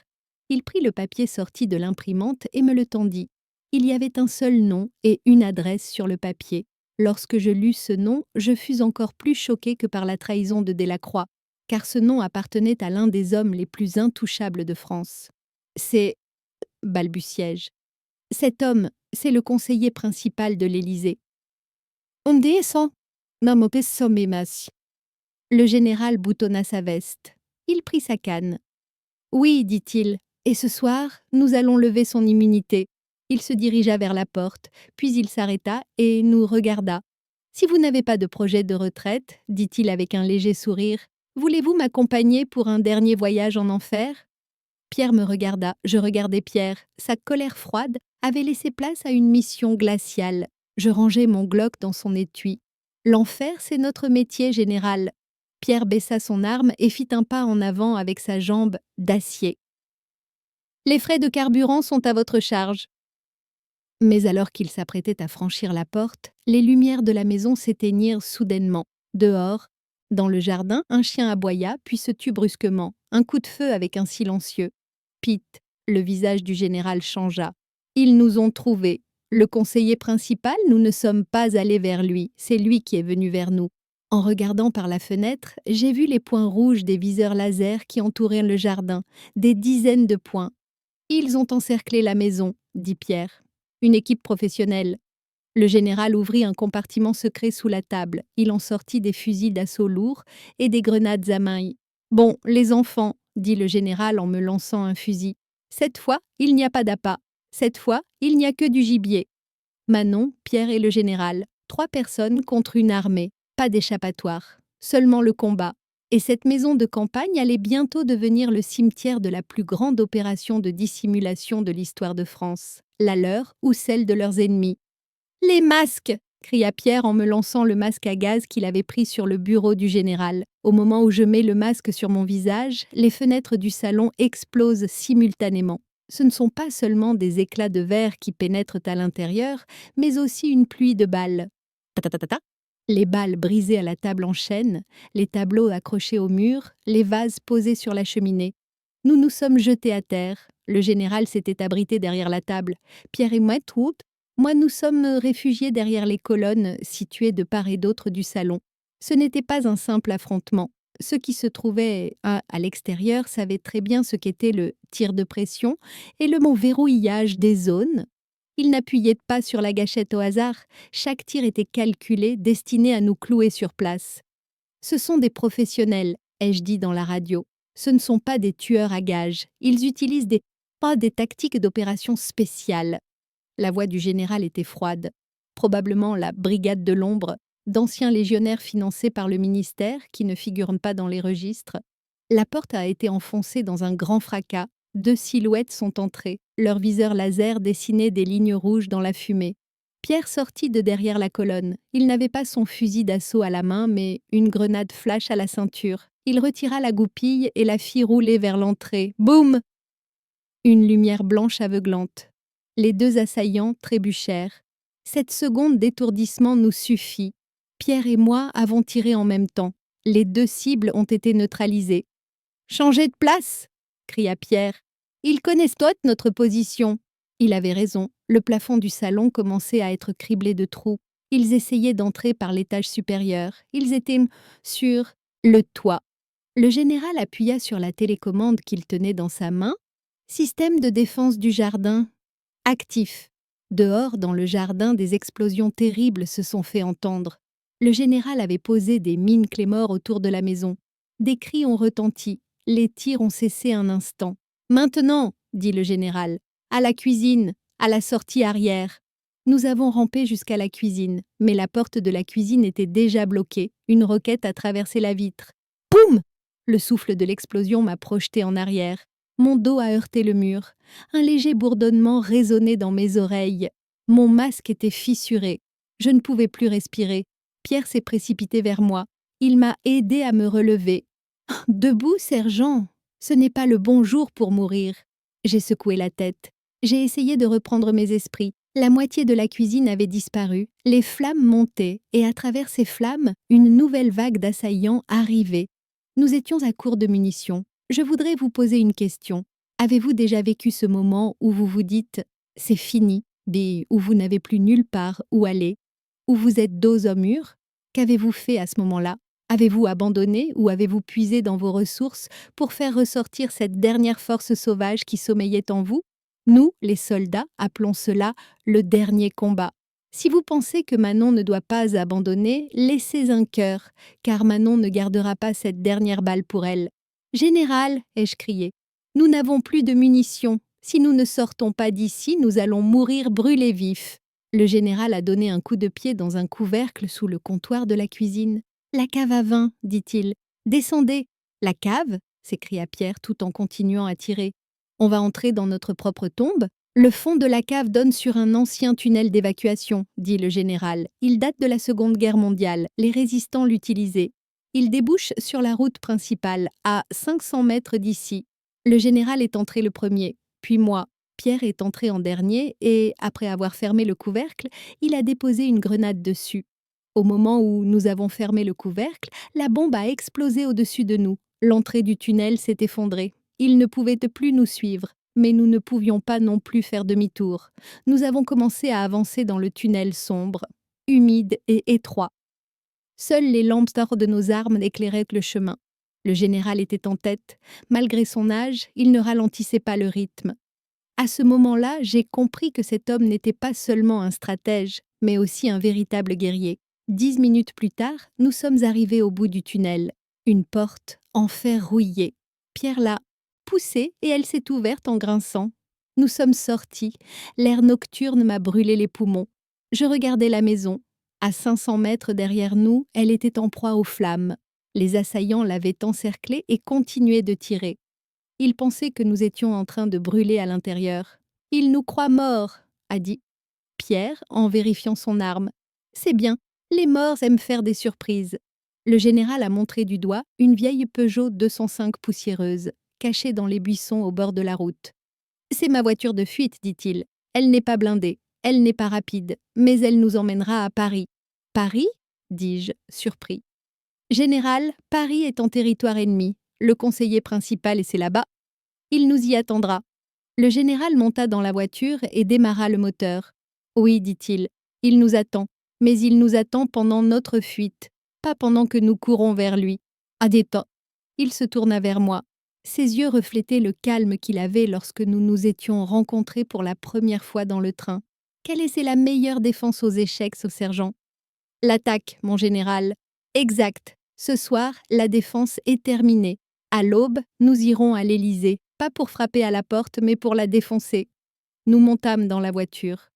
Il prit le papier sorti de l'imprimante et me le tendit. Il y avait un seul nom et une adresse sur le papier. Lorsque je lus ce nom, je fus encore plus choquée que par la trahison de Delacroix, car ce nom appartenait à l'un des hommes les plus intouchables de France. C'est, balbutiai-je, cet homme, c'est le conseiller principal de l'Élysée. On dit ça, le général boutonna sa veste. Il prit sa canne. Oui, dit-il, et ce soir, nous allons lever son immunité. Il se dirigea vers la porte, puis il s'arrêta et nous regarda. Si vous n'avez pas de projet de retraite, dit-il avec un léger sourire, voulez-vous m'accompagner pour un dernier voyage en enfer? Pierre me regarda, je regardai Pierre. Sa colère froide avait laissé place à une mission glaciale. Je rangeai mon Glock dans son étui. L'enfer, c'est notre métier, général. Pierre baissa son arme et fit un pas en avant avec sa jambe d'acier. Les frais de carburant sont à votre charge. Mais alors qu'il s'apprêtait à franchir la porte, les lumières de la maison s'éteignirent soudainement. Dehors, dans le jardin, un chien aboya puis se tut brusquement. Un coup de feu avec un silencieux. Pete, le visage du général changea. Ils nous ont trouvés. Le conseiller principal, nous ne sommes pas allés vers lui. C'est lui qui est venu vers nous. En regardant par la fenêtre, j'ai vu les points rouges des viseurs laser qui entouraient le jardin, des dizaines de points. Ils ont encerclé la maison, dit Pierre. Une équipe professionnelle. Le général ouvrit un compartiment secret sous la table. Il en sortit des fusils d'assaut lourds et des grenades à main. Bon, les enfants, dit le général en me lançant un fusil. Cette fois, il n'y a pas d'appât. Cette fois, il n'y a que du gibier. Manon, Pierre et le général. 3 personnes contre une armée. Pas d'échappatoire. Seulement le combat. Et cette maison de campagne allait bientôt devenir le cimetière de la plus grande opération de dissimulation de l'histoire de France, la leur ou celle de leurs ennemis. « Les masques !» cria Pierre en me lançant le masque à gaz qu'il avait pris sur le bureau du général. Au moment où je mets le masque sur mon visage, les fenêtres du salon explosent simultanément. Ce ne sont pas seulement des éclats de verre qui pénètrent à l'intérieur, mais aussi une pluie de balles. Ta-ta-ta-ta-ta. Les balles brisées à la table en chêne, les tableaux accrochés au mur, les vases posés sur la cheminée. Nous nous sommes jetés à terre. Le général s'était abrité derrière la table. Pierre et moi, nous sommes réfugiés derrière les colonnes situées de part et d'autre du salon. Ce n'était pas un simple affrontement. Ceux qui se trouvaient à l'extérieur savaient très bien ce qu'était le tir de pression et le mot verrouillage des zones. Ils n'appuyaient pas sur la gâchette au hasard. Chaque tir était calculé, destiné à nous clouer sur place. Ce sont des professionnels, ai-je dit dans la radio. Ce ne sont pas des tueurs à gages. Ils utilisent pas des tactiques d'opération spéciales. La voix du général était froide. Probablement la brigade de l'ombre, d'anciens légionnaires financés par le ministère qui ne figurent pas dans les registres. La porte a été enfoncée dans un grand fracas. 2 silhouettes sont entrées. Leurs viseurs laser dessinaient des lignes rouges dans la fumée. Pierre sortit de derrière la colonne. Il n'avait pas son fusil d'assaut à la main, mais une grenade flash à la ceinture. Il retira la goupille et la fit rouler vers l'entrée. Boum! Une lumière blanche aveuglante. Les 2 assaillants trébuchèrent. Cette seconde d'étourdissement nous suffit. Pierre et moi avons tiré en même temps. Les 2 cibles ont été neutralisées. « Changez de place !» cria Pierre. « Ils connaissent notre position. » Il avait raison. Le plafond du salon commençait à être criblé de trous. Ils essayaient d'entrer par l'étage supérieur. Ils étaient sur le toit. Le général appuya sur la télécommande qu'il tenait dans sa main. Système de défense du jardin. Actif. Dehors, dans le jardin, des explosions terribles se sont fait entendre. Le général avait posé des mines Claymore autour de la maison. Des cris ont retenti. Les tirs ont cessé un instant. « Maintenant !» dit le général. « À la cuisine, à la sortie arrière. » Nous avons rampé jusqu'à la cuisine, mais la porte de la cuisine était déjà bloquée. Une roquette a traversé la vitre. Poum ! Le souffle de l'explosion m'a projeté en arrière. Mon dos a heurté le mur. Un léger bourdonnement résonnait dans mes oreilles. Mon masque était fissuré. Je ne pouvais plus respirer. Pierre s'est précipité vers moi. Il m'a aidé à me relever. « Debout, sergent. Ce n'est pas le bon jour pour mourir. » J'ai secoué la tête. J'ai essayé de reprendre mes esprits. La moitié de la cuisine avait disparu. Les flammes montaient, et à travers ces flammes, une nouvelle vague d'assaillants arrivait. Nous étions à court de munitions. Je voudrais vous poser une question. Avez-vous déjà vécu ce moment où vous vous dites « c'est fini », mais où vous n'avez plus nulle part où aller, où vous êtes dos au mur? Qu'avez-vous fait à ce moment-là? Avez-vous abandonné ou avez-vous puisé dans vos ressources pour faire ressortir cette dernière force sauvage qui sommeillait en vous? Nous, les soldats, appelons cela le dernier combat. Si vous pensez que Manon ne doit pas abandonner, laissez un cœur, car Manon ne gardera pas cette dernière balle pour elle. « Général !» ai-je crié. « Nous n'avons plus de munitions. Si nous ne sortons pas d'ici, nous allons mourir brûlés vifs. » Le général a donné un coup de pied dans un couvercle sous le comptoir de la cuisine. « La cave à vin, dit-il. Descendez. »« La cave ?» s'écria Pierre tout en continuant à tirer. « On va entrer dans notre propre tombe. Le fond de la cave donne sur un ancien tunnel d'évacuation, dit le général. Il date de la Seconde Guerre mondiale. Les résistants l'utilisaient. Il débouche sur la route principale, à 500 mètres d'ici. Le général est entré le premier, puis moi. Pierre est entré en dernier et, après avoir fermé le couvercle, il a déposé une grenade dessus. Au moment où nous avons fermé le couvercle, la bombe a explosé au-dessus de nous. L'entrée du tunnel s'est effondrée. Il ne pouvait plus nous suivre, mais nous ne pouvions pas non plus faire demi-tour. Nous avons commencé à avancer dans le tunnel sombre, humide et étroit. Seules les lampes de nos armes éclairaient le chemin. Le général était en tête. Malgré son âge, il ne ralentissait pas le rythme. À ce moment-là, j'ai compris que cet homme n'était pas seulement un stratège, mais aussi un véritable guerrier. 10 minutes plus tard, nous sommes arrivés au bout du tunnel. Une porte en fer rouillé. Pierre l'a poussée et elle s'est ouverte en grinçant. Nous sommes sortis. L'air nocturne m'a brûlé les poumons. Je regardais la maison. À 500 mètres derrière nous, elle était en proie aux flammes. Les assaillants l'avaient encerclée et continuaient de tirer. Ils pensaient que nous étions en train de brûler à l'intérieur. « Ils nous croient morts », a dit Pierre en vérifiant son arme. « C'est bien, les morts aiment faire des surprises. » Le général a montré du doigt une vieille Peugeot 205 poussiéreuse, cachée dans les buissons au bord de la route. « C'est ma voiture de fuite, dit-il. Elle n'est pas blindée, elle n'est pas rapide, mais elle nous emmènera à Paris. »« Paris ?» dis-je, surpris. « Général, Paris est en territoire ennemi. Le conseiller principal est là-bas. Il nous y attendra. » Le général monta dans la voiture et démarra le moteur. « Oui, dit-il, il nous attend, mais il nous attend pendant notre fuite, pas pendant que nous courons vers lui. Adéta. » Il se tourna vers moi. Ses yeux reflétaient le calme qu'il avait lorsque nous nous étions rencontrés pour la première fois dans le train. Quelle était la meilleure défense aux échecs, au sergent? « L'attaque, mon général. Exact. Ce soir, la défense est terminée. À l'aube, nous irons à l'Élysée, pas pour frapper à la porte, mais pour la défoncer. Nous montâmes dans la voiture.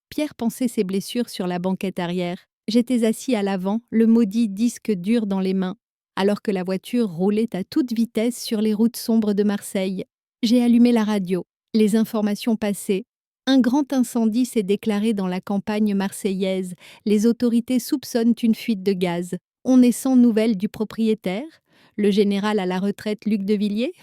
Pierre pansait ses blessures sur la banquette arrière. J'étais assis à l'avant, le maudit disque dur dans les mains, alors que la voiture roulait à toute vitesse sur les routes sombres de Marseille. J'ai allumé la radio. Les informations passaient. Un grand incendie s'est déclaré dans la campagne marseillaise. Les autorités soupçonnent une fuite de gaz. On est sans nouvelles du propriétaire. Le général à la retraite Luc de Villiers.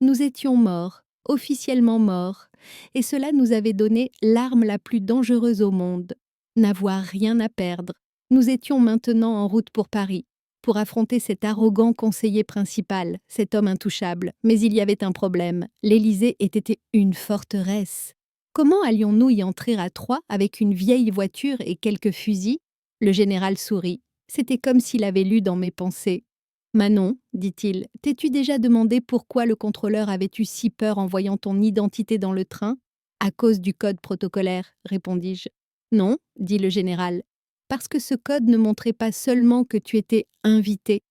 Nous étions morts, officiellement morts, et cela nous avait donné l'arme la plus dangereuse au monde, n'avoir rien à perdre. Nous étions maintenant en route pour Paris, pour affronter cet arrogant conseiller principal, cet homme intouchable. Mais il y avait un problème, l'Élysée était une forteresse. Comment allions-nous y entrer à trois avec une vieille voiture et quelques fusils? Le général sourit. C'était comme s'il avait lu dans mes pensées. Manon, dit-il, t'es-tu déjà demandé pourquoi le contrôleur avait eu si peur en voyant ton identité dans le train? À cause du code protocolaire, répondis-je. Non, dit le général, parce que ce code ne montrait pas seulement que tu étais invité.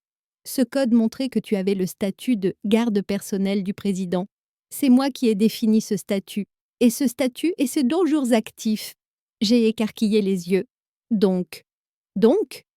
Ce code montrait que tu avais le statut de garde personnel du président. C'est moi qui ai défini ce statut. Et ce statut est ce jours actif. J'ai écarquillé les yeux. Donc,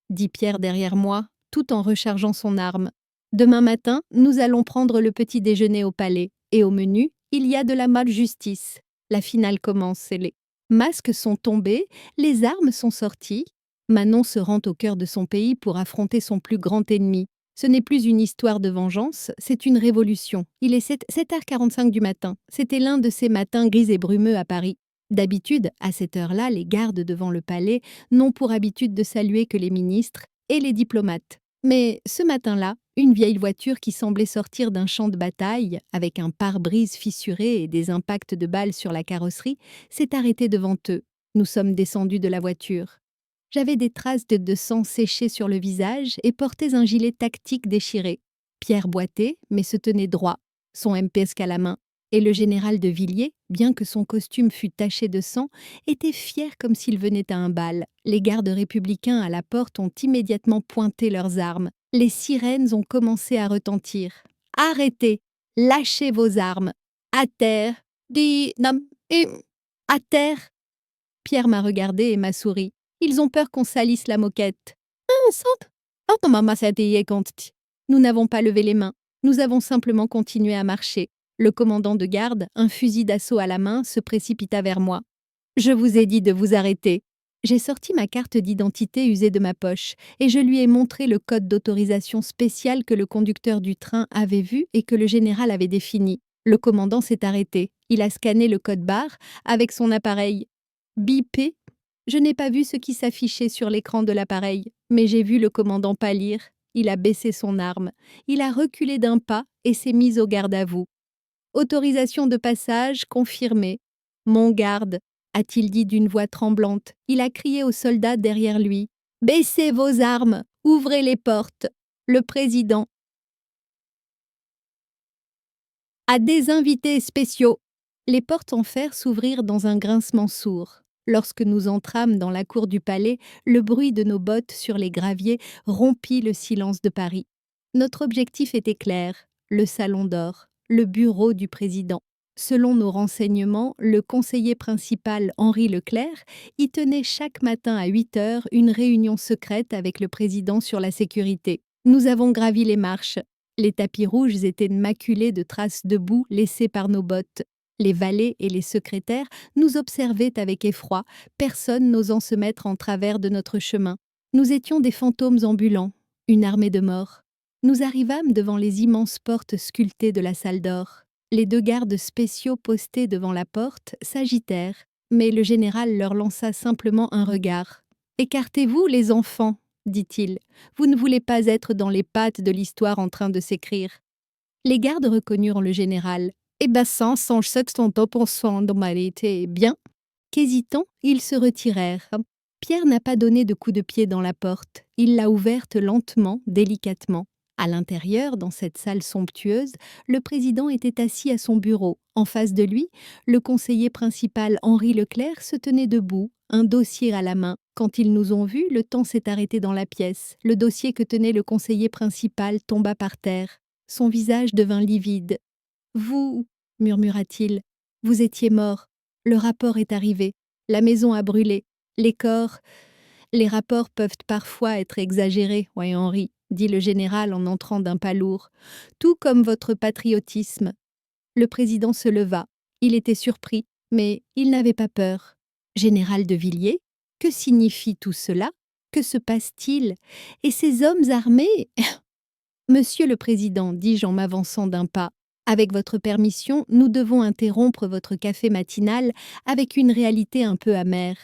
dit Pierre derrière moi, tout en rechargeant son arme. Demain matin, nous allons prendre le petit déjeuner au palais, et au menu, il y a de la justice. La finale commence, les masques sont tombés, les armes sont sorties. Manon se rend au cœur de son pays pour affronter son plus grand ennemi. Ce n'est plus une histoire de vengeance, c'est une révolution. Il est 7h45 du matin. C'était l'un de ces matins gris et brumeux à Paris. D'habitude, à cette heure-là, les gardes devant le palais n'ont pour habitude de saluer que les ministres et les diplomates. Mais ce matin-là, une vieille voiture qui semblait sortir d'un champ de bataille, avec un pare-brise fissuré et des impacts de balles sur la carrosserie, s'est arrêtée devant eux. Nous sommes descendus de la voiture. J'avais des traces de sang séché sur le visage et portais un gilet tactique déchiré. Pierre boitait, mais se tenait droit, son MPSK à la main. Et le général de Villiers, bien que son costume fût taché de sang, était fier comme s'il venait à un bal. Les gardes républicains à la porte ont immédiatement pointé leurs armes. Les sirènes ont commencé à retentir. « Arrêtez! Lâchez vos armes! À terre! À terre !» Pierre m'a regardé et m'a souri. Ils ont peur qu'on salisse la moquette. Nous n'avons pas levé les mains. Nous avons simplement continué à marcher. Le commandant de garde, un fusil d'assaut à la main, se précipita vers moi. « Je vous ai dit de vous arrêter. » J'ai sorti ma carte d'identité usée de ma poche et je lui ai montré le code d'autorisation spécial que le conducteur du train avait vu et que le général avait défini. Le commandant s'est arrêté. Il a scanné le code barre avec son appareil. Bipé. Je n'ai pas vu ce qui s'affichait sur l'écran de l'appareil, mais j'ai vu le commandant pâlir. Il a baissé son arme. Il a reculé d'un pas et s'est mis au garde à vous. Autorisation de passage confirmée. Mon garde, a-t-il dit d'une voix tremblante. Il a crié aux soldats derrière lui. Baissez vos armes, ouvrez les portes. Le président a des invités spéciaux. Les portes en fer s'ouvrirent dans un grincement sourd. Lorsque nous entrâmes dans la cour du palais, le bruit de nos bottes sur les graviers rompit le silence de Paris. Notre objectif était clair, le salon d'or, le bureau du président. Selon nos renseignements, le conseiller principal Henri Leclerc y tenait chaque matin à 8 heures une réunion secrète avec le président sur la sécurité. Nous avons gravi les marches. Les tapis rouges étaient maculés de traces de boue laissées par nos bottes. Les valets et les secrétaires nous observaient avec effroi, personne n'osant se mettre en travers de notre chemin. Nous étions des fantômes ambulants, une armée de morts. Nous arrivâmes devant les immenses portes sculptées de la salle d'or. Les 2 gardes spéciaux postés devant la porte s'agitèrent, mais le général leur lança simplement un regard. « Écartez-vous, les enfants !» dit-il. « Vous ne voulez pas être dans les pattes de l'histoire en train de s'écrire. » Les gardes reconnurent le général. « Eh ben, sans bien. » Qu'hésitant, ils se retirèrent. Pierre n'a pas donné de coup de pied dans la porte. Il l'a ouverte lentement, délicatement. À l'intérieur, dans cette salle somptueuse, le président était assis à son bureau. En face de lui, le conseiller principal Henri Leclerc se tenait debout, un dossier à la main. Quand ils nous ont vus, le temps s'est arrêté dans la pièce. Le dossier que tenait le conseiller principal tomba par terre. Son visage devint livide. « Vous, murmura-t-il, vous étiez mort. Le rapport est arrivé. La maison a brûlé. Les corps... Les rapports peuvent parfois être exagérés, ouais Henri, dit le général en entrant d'un pas lourd. Tout comme votre patriotisme. » Le président se leva. Il était surpris, mais il n'avait pas peur. « Général de Villiers, que signifie tout cela? Que se passe-t-il? Et ces hommes armés ?» Monsieur le Président, dis-je en m'avançant d'un pas, avec votre permission, nous devons interrompre votre café matinal avec une réalité un peu amère.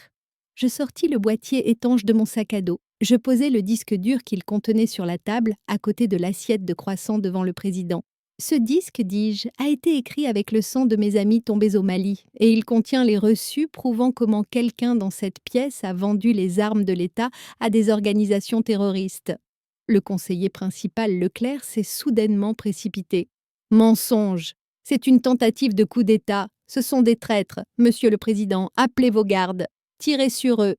Je sortis le boîtier étanche de mon sac à dos. Je posai le disque dur qu'il contenait sur la table, à côté de l'assiette de croissant devant le président. Ce disque, dis-je, a été écrit avec le sang de mes amis tombés au Mali, et il contient les reçus prouvant comment quelqu'un dans cette pièce a vendu les armes de l'État à des organisations terroristes. Le conseiller principal Leclerc s'est soudainement précipité. « Mensonge! C'est une tentative de coup d'État. Ce sont des traîtres. Monsieur le Président, appelez vos gardes. Tirez sur eux. »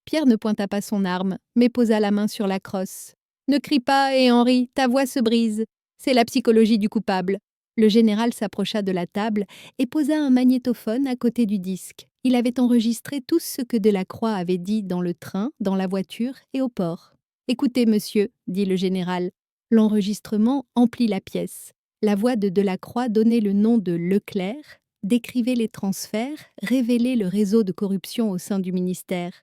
Pierre ne pointa pas son arme, mais posa la main sur la crosse. « Ne crie pas, et Henri, ta voix se brise. C'est la psychologie du coupable. » Le général s'approcha de la table et posa un magnétophone à côté du disque. Il avait enregistré tout ce que Delacroix avait dit dans le train, dans la voiture et au port. « Écoutez, monsieur, » dit le général. L'enregistrement emplit la pièce. La voix de Delacroix donnait le nom de Leclerc, décrivait les transferts, révélait le réseau de corruption au sein du ministère.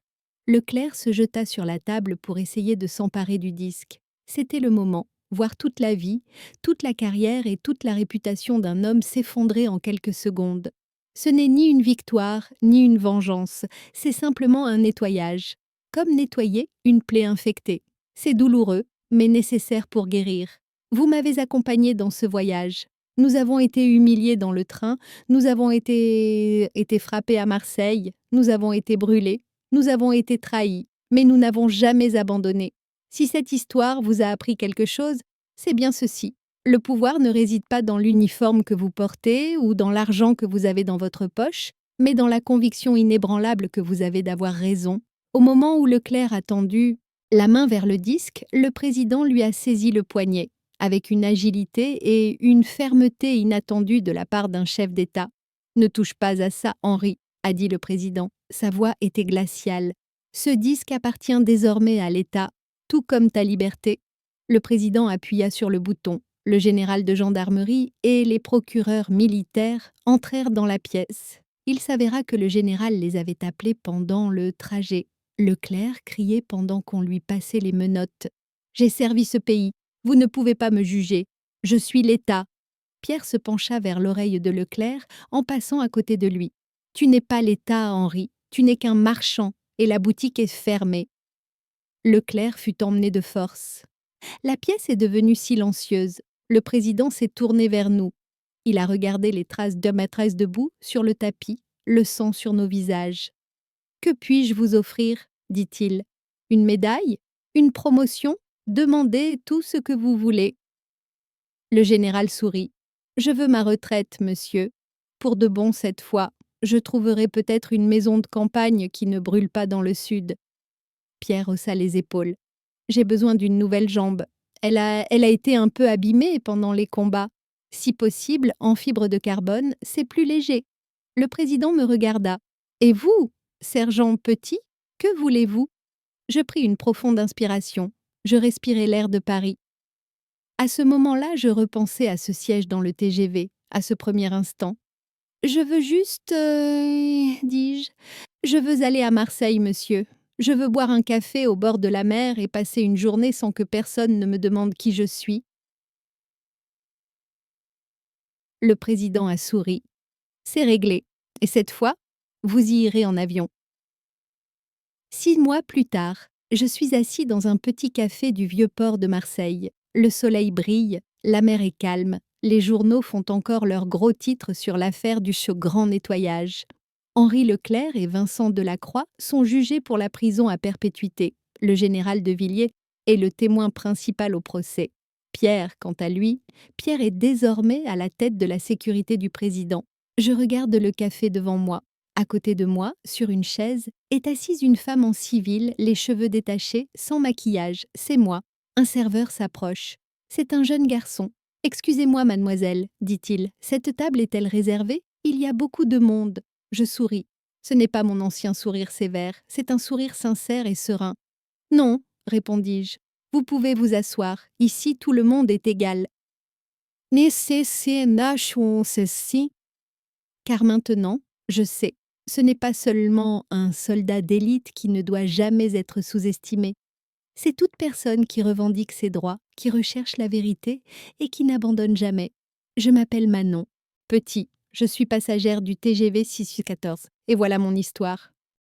Leclerc se jeta sur la table pour essayer de s'emparer du disque. C'était le moment, voir toute la vie, toute la carrière et toute la réputation d'un homme s'effondrer en quelques secondes. Ce n'est ni une victoire, ni une vengeance, c'est simplement un nettoyage. Comme nettoyer une plaie infectée. C'est douloureux, mais nécessaire pour guérir. Vous m'avez accompagné dans ce voyage. Nous avons été humiliés dans le train, nous avons été frappés à Marseille, nous avons été brûlés, nous avons été trahis, mais nous n'avons jamais abandonné. Si cette histoire vous a appris quelque chose, c'est bien ceci. Le pouvoir ne réside pas dans l'uniforme que vous portez ou dans l'argent que vous avez dans votre poche, mais dans la conviction inébranlable que vous avez d'avoir raison. Au moment où Leclerc a tendu la main vers le disque, le président lui a saisi le poignet, avec une agilité et une fermeté inattendues de la part d'un chef d'État. « Ne touche pas à ça, Henri, » a dit le président. Sa voix était glaciale. « Ce disque appartient désormais à l'État, tout comme ta liberté. » Le président appuya sur le bouton. Le général de gendarmerie et les procureurs militaires entrèrent dans la pièce. Il s'avéra que le général les avait appelés pendant le trajet. Leclerc criait pendant qu'on lui passait les menottes. « J'ai servi ce pays. Vous ne pouvez pas me juger. Je suis l'État. » Pierre se pencha vers l'oreille de Leclerc en passant à côté de lui. « Tu n'es pas l'État, Henri. Tu n'es qu'un marchand et la boutique est fermée. » Leclerc fut emmené de force. La pièce est devenue silencieuse. Le président s'est tourné vers nous. Il a regardé les traces de maîtresse debout sur le tapis, le sang sur nos visages. « Que puis-je vous offrir ?» dit-il. « Une médaille? Une promotion? Demandez tout ce que vous voulez. » Le général sourit. « Je veux ma retraite, monsieur. Pour de bon cette fois. Je trouverai peut-être une maison de campagne qui ne brûle pas dans le sud. » Pierre haussa les épaules. « J'ai besoin d'une nouvelle jambe. Elle a été un peu abîmée pendant les combats. Si possible, en fibre de carbone, c'est plus léger. » Le président me regarda. « Et vous, sergent Petit, que voulez-vous » Je pris une profonde inspiration. Je respirai l'air de Paris. À ce moment-là, je repensais à ce siège dans le TGV, à ce premier instant. « Je veux juste, dis-je, je veux aller à Marseille, monsieur. Je veux boire un café au bord de la mer et passer une journée sans que personne ne me demande qui je suis. » Le président a souri. « C'est réglé. Et cette fois, vous y irez en avion. » 6 mois plus tard, je suis assis dans un petit café du vieux port de Marseille. Le soleil brille, la mer est calme, les journaux font encore leurs gros titres sur l'affaire du grand nettoyage. Henri Leclerc et Vincent Delacroix sont jugés pour la prison à perpétuité. Le général de Villiers est le témoin principal au procès. Pierre, quant à lui, Pierre est désormais à la tête de la sécurité du président. Je regarde le café devant moi. À côté de moi, sur une chaise, est assise une femme en civil, les cheveux détachés, sans maquillage. C'est moi. Un serveur s'approche. C'est un jeune garçon. Excusez-moi, mademoiselle, dit-il. Cette table est-elle réservée? Il y a beaucoup de monde. Je souris. Ce n'est pas mon ancien sourire sévère, c'est un sourire sincère et serein. Non, répondis-je. Vous pouvez vous asseoir. Ici, tout le monde est égal. Ceci. Car maintenant, je sais, ce n'est pas seulement un soldat d'élite qui ne doit jamais être sous-estimé. C'est toute personne qui revendique ses droits, qui recherche la vérité et qui n'abandonne jamais. Je m'appelle Manon. Petit, je suis passagère du TGV 614. Et voilà mon histoire.